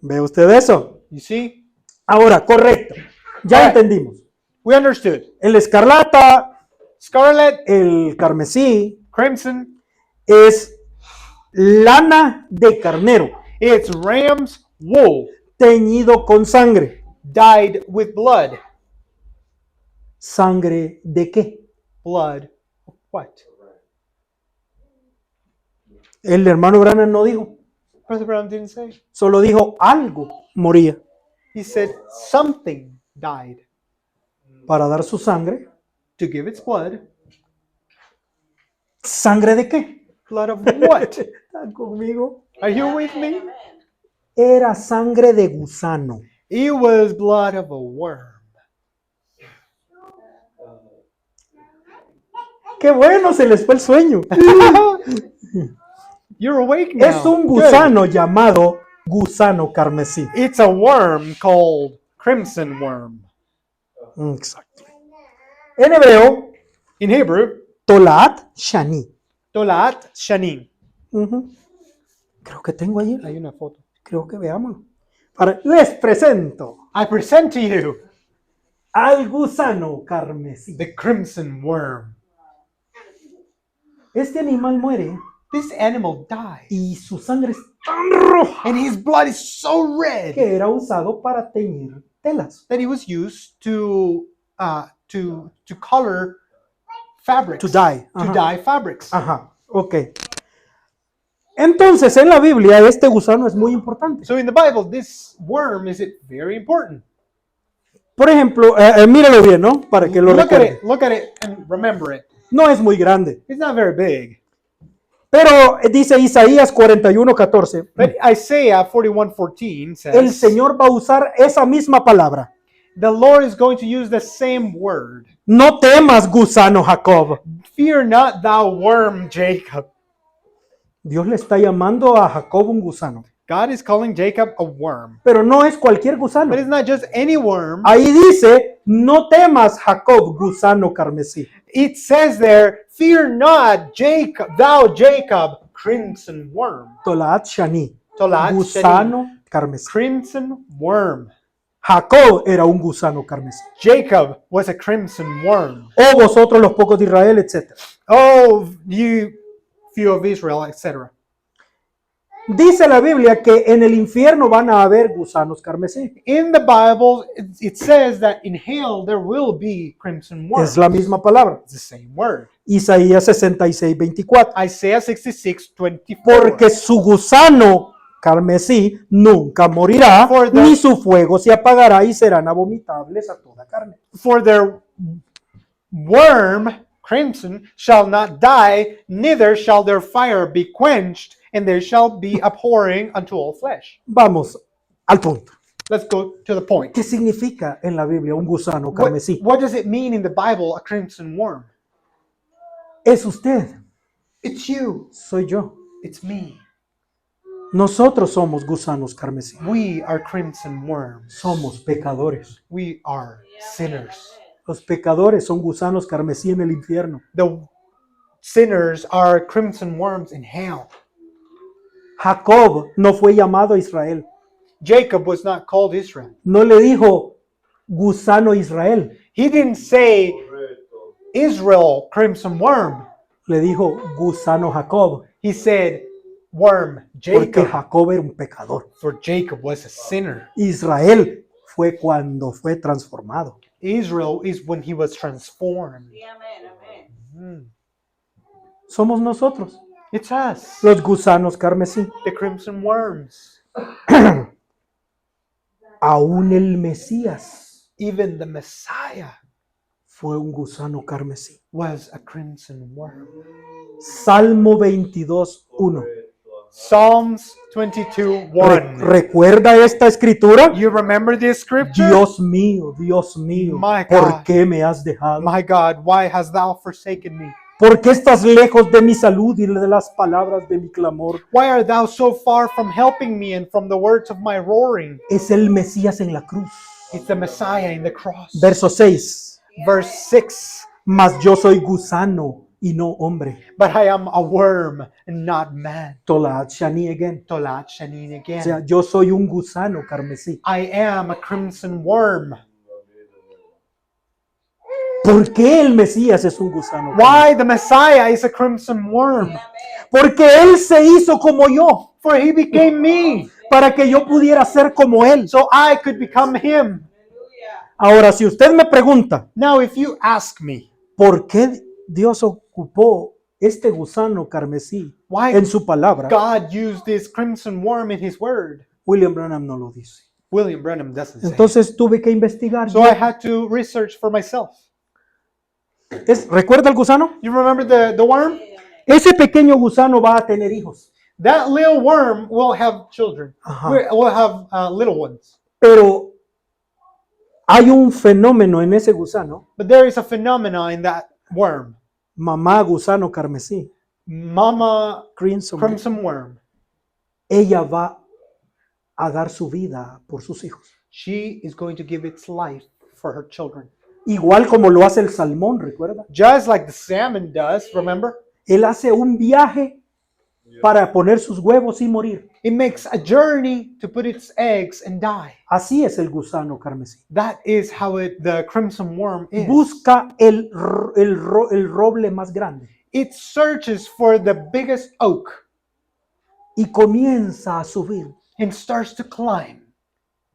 ¿Ve usted eso? You see? Ahora, correcto. Ya Alright. entendimos. We understood. El escarlata, Scarlet, el carmesí, crimson, es lana de carnero, it's ram's wool teñido con sangre. dyed with blood. ¿Sangre de qué? Blood of what? El hermano Branham no dijo, Brother Brown didn't say. solo dijo algo moría He said something died para dar su sangre. to give its blood. ¿Sangre de qué? Blood of what? ¿Están conmigo? Are you with me? Era sangre de gusano. It was blood of a worm. ¡Qué bueno! Se les fue el sueño. You're awake now. Es un Good. gusano llamado gusano carmesí. It's a worm called crimson worm. Exacto. En hebreo, In Hebrew, Tolat Shani. Tolat Shanim. Ujú. Creo que tengo ahí. Hay una foto. Creo que veámoslo. Les presento I present to you al gusano carmesí. the crimson worm. Este animal muere This animal died, y su sangre es tan roja and his blood is so red que era usado para teñir telas. that he was used to color fabrics, To dye. to Ajá. dye fabrics. Ajá, ok. Entonces, en la Biblia, este gusano es muy importante. So in the Bible, this worm is very important. Por ejemplo, míralo bien, ¿no? Para que lo recuerde. Look at it, and remember it. No es muy grande. It's not very big. Pero dice Isaías 41:14, But Isaiah 41:14 says, el Señor va a usar esa misma palabra. the Lord is going to use the same word. No temas, gusano Jacob. Fear not, thou worm, Jacob. Dios le está llamando a Jacob un gusano. God is calling Jacob a worm. Pero no es cualquier gusano. But it's not just any worm. Ahí dice, no temas, Jacob, gusano carmesí. It says there, fear not, Jacob, thou Jacob, crimson worm. Tolat Shani, Tolat gusano carmesí. Crimson worm. Jacob era un gusano carmesí. Jacob was a crimson worm. O vosotros los pocos de Israel, etc. Oh, you few of Israel, etc. Dice la Biblia que en el infierno van a haber gusanos carmesí. In the Bible, it says that in hell there will be crimson worms. Es la misma palabra. It's the same word. Isaías 66:24. Isaiah 66:24. Porque su gusano carmesí nunca morirá, For the- ni su fuego se apagará y serán abomitables a toda carne. For their worm, crimson, shall not die, neither shall their fire be quenched, and they shall be abhorring unto all flesh. Vamos al punto. Let's go to the point. ¿Qué significa en la Biblia un gusano carmesí? What does it mean in the Bible, a crimson worm? Es usted, It's you. soy yo. It's me. Nosotros somos gusanos carmesí. We are crimson worms. Somos pecadores. We are sinners. Los pecadores son gusanos carmesí en el infierno. The sinners are crimson worms in hell. Jacob no fue llamado a Israel. Jacob was not called Israel. No le dijo gusano Israel. He didn't say Israel, crimson worm. Le dijo gusano Jacob. He said worm, Porque Jacob. Jacob era un pecador. For Jacob was a sinner. Israel fue cuando fue transformado. Israel is when he was transformed. Amen, amen. Somos nosotros, It's us, los gusanos carmesí. the crimson worms. Aún el Mesías Even the Messiah fue un gusano carmesí. was a crimson worm. Salmo 22:1. Psalms 22:1. ¿Recuerda esta escritura? You remember this scripture? Dios mío, My ¿por God. qué me has dejado? My God, why hast thou forsaken me? ¿Por qué estás lejos de mi salud y de las palabras de mi clamor? Why art thou so far from helping me and from the words of my roaring? Es el Mesías en la cruz. It's the Messiah in the cross. Verso 6. Verse 6. Mas yo soy gusano y no hombre. But I am a worm and not man. Tolat Shani again. Tolat Shanin O again. sea, yo soy un gusano carmesí. I am a crimson worm. ¿Por qué el Mesías es un gusano? Why the Messiah is a crimson worm? Porque Él se hizo como yo, For he became me, para que yo pudiera ser como Él. so I could become him. Ahora, si usted me pregunta, Now, if you ask me, ¿por qué Dios ocupó este gusano carmesí why en su palabra? God used this crimson worm in his word, William Branham no lo dice. William Branham doesn't say. Entonces tuve que investigar. So I had to research for myself. ¿Recuerda el gusano? You remember the worm? Ese pequeño gusano va a tener hijos, That little worm will have children. Ajá. Will have little ones. pero hay un fenómeno en ese gusano, But there is a phenomena in that worm. mamá gusano carmesí, Mama crimson, crimson worm. ella va a dar su vida por sus hijos. She is going to give its life for her children. Igual como lo hace el salmón, ¿recuerda? Just like the salmon does, remember? Él hace un viaje para poner sus huevos y morir. It makes a journey to put its eggs and die. Así es el gusano carmesí. That is how the crimson worm is. Busca el roble más grande It searches for the biggest oak y comienza a subir and starts to climb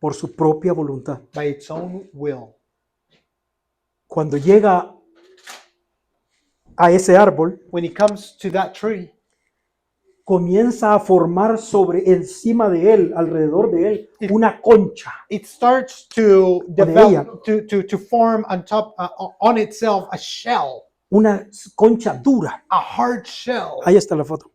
por su propia voluntad. by its own will. Cuando llega a ese árbol, When it comes to that tree, comienza a formar sobre encima de él, alrededor de él, una concha. it starts to ella. develop, to form on top, on itself a shell, Una concha dura. a hard shell. Ahí está la foto.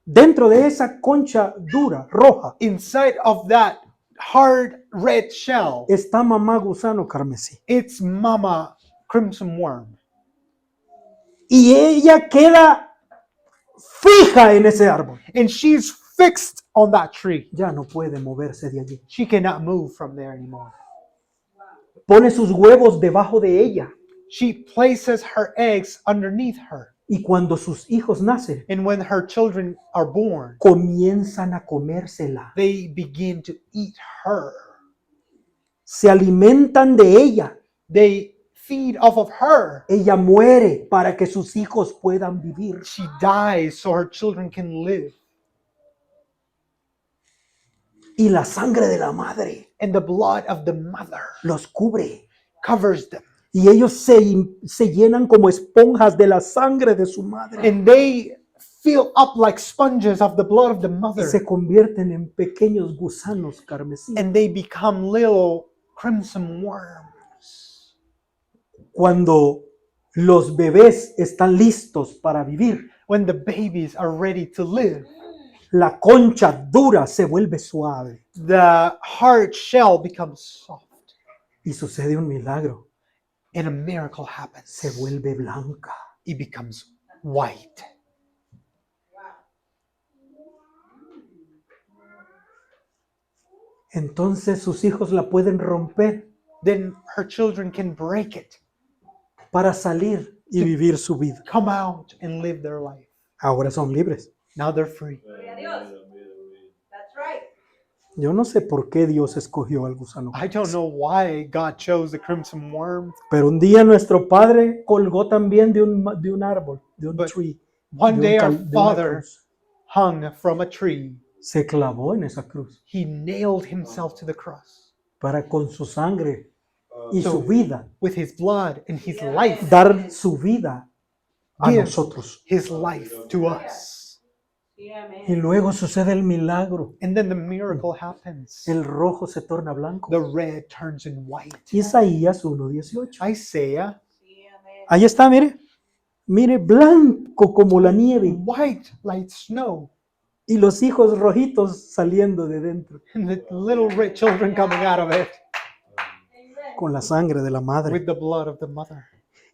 Dentro de esa concha dura, roja, Inside of that hard red shell, está mamá gusano carmesí. it's mama crimson worm. Y ella queda fija en ese árbol. And she's fixed on that tree. Ya no puede moverse de allí. She cannot move from there anymore. Pone sus huevos debajo de ella. She places her eggs underneath her. Y cuando sus hijos nacen, And when her children are born, comienzan a comérsela. they begin to eat her. Se alimentan de ella. They feed off of her. Ella muere para que sus hijos puedan vivir. She dies so her children can live. Y la sangre de la madre And the blood of the mother los cubre. covers them. Y ellos se llenan como esponjas de la sangre de su madre. And they fill up like sponges of the blood of the Y mother. se convierten en pequeños gusanos carmesí. And they become little crimson worms. Cuando los bebés están listos para vivir, When the babies are ready to live, la concha dura se vuelve suave. the hard shell becomes soft. Y sucede un milagro. And a miracle happens. Se vuelve blanca. It becomes white. Entonces sus hijos la pueden romper Then her children can break it, para salir y vivir su vida. come out and live their life. Ahora son libres. Now they're free. Gloria a Dios. That's right. Yo no sé por qué Dios escogió al gusano. I don't know why God chose the crimson worm. Pero un día nuestro padre colgó también de un árbol, de un But tree. One day our de una father cruz. hung from a tree. Se clavó en esa cruz He nailed himself to the cross para con su sangre y So- su vida with his blood and his life, dar su vida a Give nosotros. his life to us. Sí, amén. Y luego sucede el milagro. And then the miracle happens. El rojo se torna blanco. The red turns in white. Isaías 1:18. Isaiah, Sí, amén. Ahí está, mire. Mire, blanco como la nieve. white like snow. Y los hijos rojitos saliendo de dentro And the little red children coming out of it con la sangre de la madre. with the blood of the mother.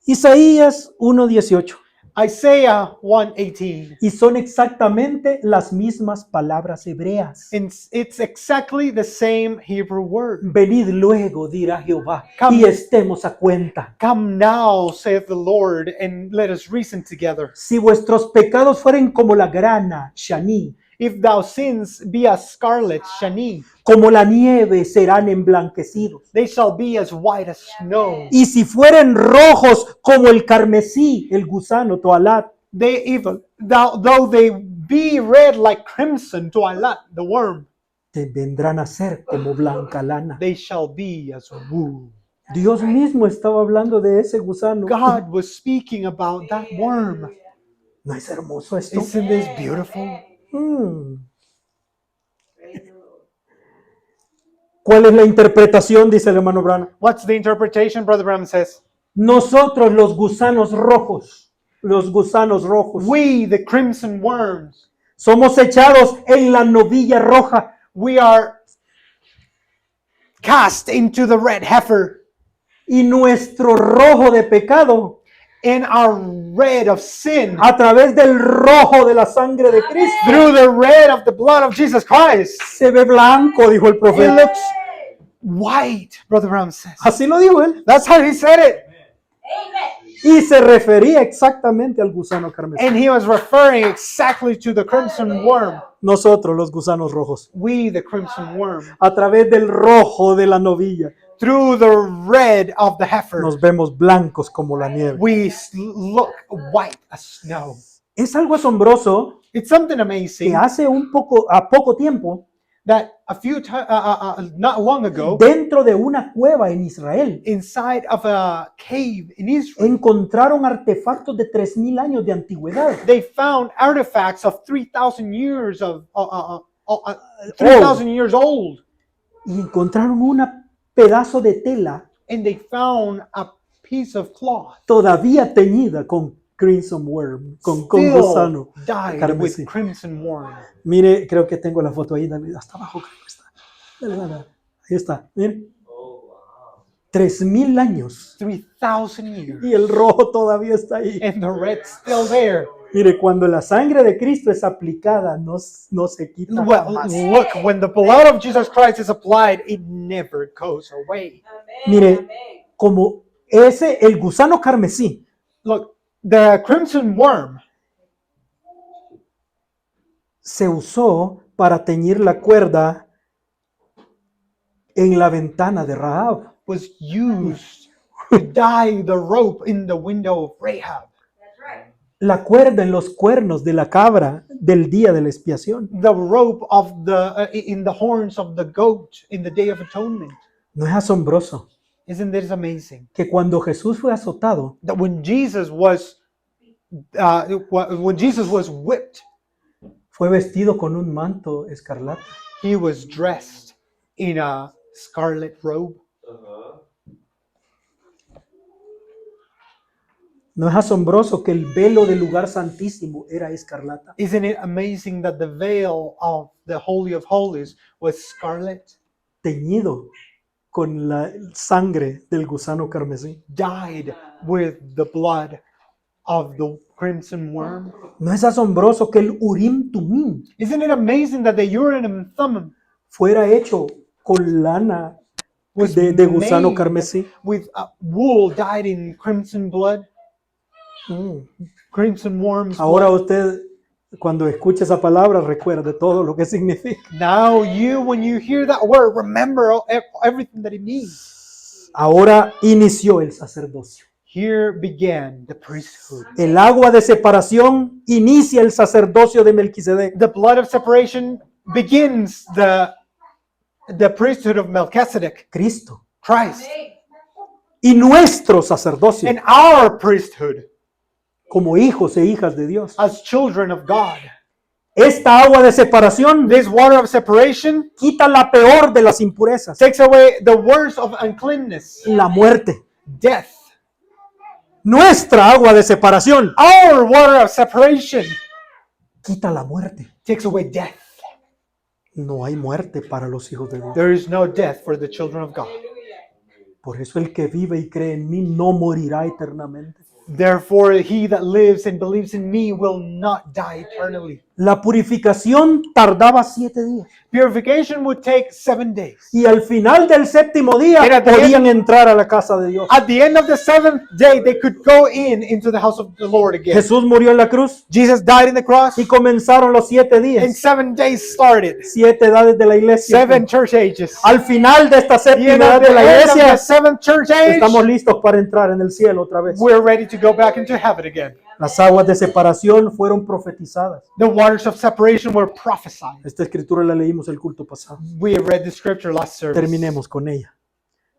Isaías 1:18. Isaiah 1:18. Y son exactamente las mismas palabras hebreas. And it's exactly the same Hebrew word. Venid luego, dirá Jehová, Come. y estemos a cuenta. Come now, saith the Lord, and let us reason together. Si vuestros pecados fueren como la grana, Shani, If thou sins be as scarlet, shani, como la nieve serán emblanquecidos. they shall be as white as snow. Y si fueren rojos como el carmesí, el gusano, toalat, They, if though they be red like crimson, toilet, the worm, te vendrán a ser como blanca lana. they shall be as wool. Dios mismo estaba hablando de ese gusano. God was speaking about that worm. ¿No es hermoso esto? Isn't this beautiful? Mm. ¿Cuál es la interpretación? Dice el hermano Branham. What's the interpretation, Brother Bram says? Nosotros los gusanos rojos, We, the crimson worms, somos echados en la novilla roja we are cast into the red heifer, y nuestro rojo de pecado in our red of sin, a través del rojo de la sangre de Cristo through the red of the blood of Jesus Christ. se ve blanco, dijo el It profeta. looks white, Brother Bram says. Así lo dijo él. That's how he said it. Amen. Y se refería exactamente al gusano carmesí. And he was referring exactly to the crimson worm. Nosotros, los gusanos rojos, We, the crimson worm. a través del rojo de la novilla, Through the red of the heifer, nos vemos blancos como la nieve. we look white as snow. Es algo asombroso It's something que amazing hace a poco tiempo, that not long ago, dentro de una cueva en Israel, inside of a cave in Israel, encontraron artefactos de 3000 años de antigüedad. they found artifacts of 3,000 years of 3,000 years old, Y encontraron un pedazo de tela and they found a piece of cloth todavía teñida con crimson worm, con still gusano dyed carmesí. with crimson worm. Mire, creo que tengo la foto ahí, dale, hasta abajo creo que está. Dale, dale, ahí está, mire. 3000 años 3,000 years, y el rojo todavía está ahí. and the red's still there. Mire, cuando la sangre de Cristo es aplicada, no se quita Well, jamás. look, when the blood of Jesus Christ is applied, it never goes away. Mire, como el gusano carmesí, Look, the crimson worm se usó para teñir la cuerda en la ventana de Rahab. was used to dye the rope in the window of Rahab. That's right. La cuerda en los cuernos de la cabra del día de la expiación. The rope of in the horns of the goat in the Day of Atonement. ¿No es asombroso Isn't this amazing? que cuando Jesús fue azotado, That when Jesus was whipped, fue vestido con un manto escarlata? he was dressed in a scarlet robe? ¿No es asombroso que el velo del lugar santísimo era escarlata? Isn't it amazing that the veil of the Holy of Holies was scarlet, Teñido con la sangre del gusano carmesí. dyed with the blood of the crimson worm? ¿No es asombroso que el Urim Tumim Isn't it amazing that the Urim and Thummim fuera hecho con lana was de gusano made carmesí? with wool dyed in crimson blood, Mm. crimson worm's Ahora blood? usted, cuando escuche esa palabra, recuerde todo lo que significa. Now when you hear that word, remember everything that it means. Ahora inició el sacerdocio. Here began the priesthood. El agua de separación inicia el sacerdocio de Melquisedec. The blood of separation begins the priesthood of Melchizedek, Cristo. Christ, Y nuestro sacerdocio and our priesthood como hijos e hijas de Dios. as children of God. Esta agua de separación This water of separation quita la peor de las impurezas, takes away the worst of uncleanness, la muerte. death. Nuestra agua de separación Our water of separation quita la muerte. takes away death. No hay muerte para los hijos de Dios. There is no death for the children of God. Por eso el que vive y cree en mí no morirá eternamente. Therefore, he that lives and believes in me will not die eternally. La purificación tardaba 7 días. Purification would take 7 days. Y al final del séptimo día Era de- podían entrar a la casa de Dios. At the end of the 7th day, they could go into the house of the Lord again. Jesús murió en la cruz Jesus died in the cross, y comenzaron los 7 and días. 7 days started. 7 edades de la iglesia. 7 church ages. Al final de esta And séptima at edad the de la end of the iglesia, 7th church age, estamos listos para entrar en el cielo otra vez. we're ready to go back into heaven again. Las aguas de separación fueron profetizadas. The waters of separation were prophesied. Esta escritura la leímos el culto pasado. We have read the scripture last service. Terminemos con ella.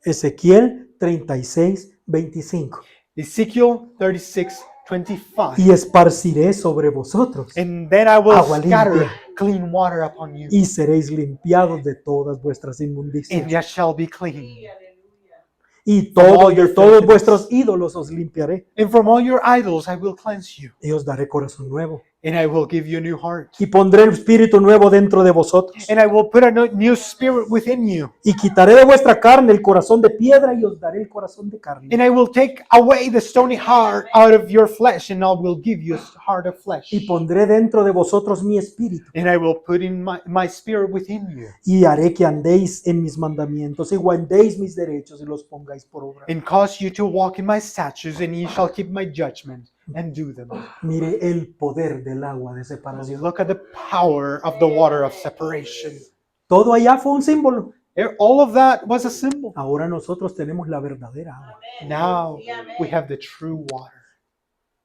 Ezequiel 36, 25. Ezekiel 36:25. Y esparciré sobre vosotros And then I will Agua scatter limpia. clean water upon you, y seréis limpiados de todas vuestras and inmundicias. ye shall be clean. Y all todos your de todos filthiness. vuestros ídolos os limpiaré. And from all your idols I will cleanse you, Y os daré corazón nuevo. and I will give you a new heart. y pondré el espíritu nuevo dentro de vosotros. And I will put a new spirit within you. Y quitaré de vuestra carne el corazón de piedra y os daré el corazón de carne. And I will take away the stony heart out of your flesh, and I will give you a heart of flesh. Y pondré dentro de vosotros mi espíritu. And I will put in my spirit within you, Y haré que andéis en mis mandamientos y guardéis mis derechos y los pongáis por obra. and cause you to walk in my statutes, and ye shall keep my judgment and do them. Mire el poder del agua de separación. Look at the power of the water of separation. Todo allá fue un símbolo. All of that was a symbol. Ahora nosotros tenemos la verdadera agua. Now we have the true water.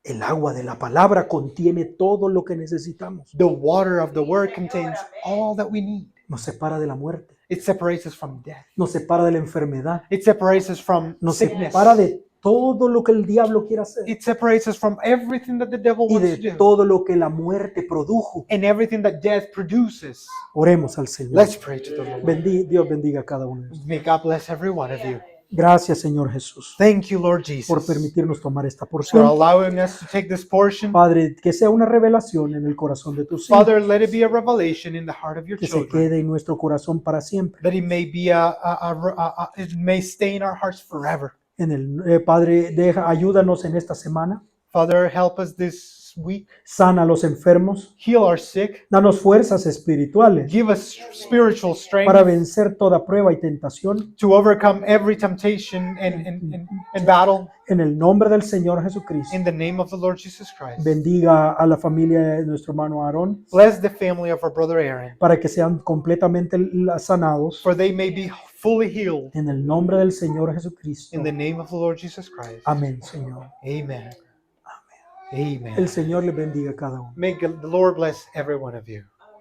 El agua de la palabra contiene todo lo que necesitamos. The water of the word contains all that we need. Nos separa de la muerte, It separates us from death. nos separa de la enfermedad, It separates us from nos sickness. separa de todo lo que el diablo quiere hacer It separates us from everything that the devil y wants de to do todo lo que la muerte produjo. and everything that death produces. Oremos al Señor. Let's pray to the Lord. Dios bendiga a cada uno de ustedes. May God bless every one of you. Gracias, Señor Jesús, Thank you, Lord por Jesus, permitirnos tomar esta for porción. allowing us to take this portion. Padre, que sea una revelación en el corazón de tus hijos, Father, let it be a revelation in the heart of your que se children, quede en nuestro corazón para siempre. that it may be it may stay in our hearts forever. Padre, ayúdanos en esta semana, Father, help us this week. sana a los enfermos, Heal our sick. danos fuerzas espirituales Give us spiritual strength para vencer toda prueba y tentación. to overcome every temptation and battle. En el nombre del Señor Jesucristo, In the name of the Lord Jesus Christ. bendiga a la familia de nuestro hermano Aarón Bless the family of our brother Aaron, para que sean completamente sanados. for they may be fully healed. En el nombre del Señor Jesucristo. In the name of the Lord Jesus Christ. Amén, Señor. Amen. El Amen. Señor les bendiga a cada uno. May the Lord bless every one of you.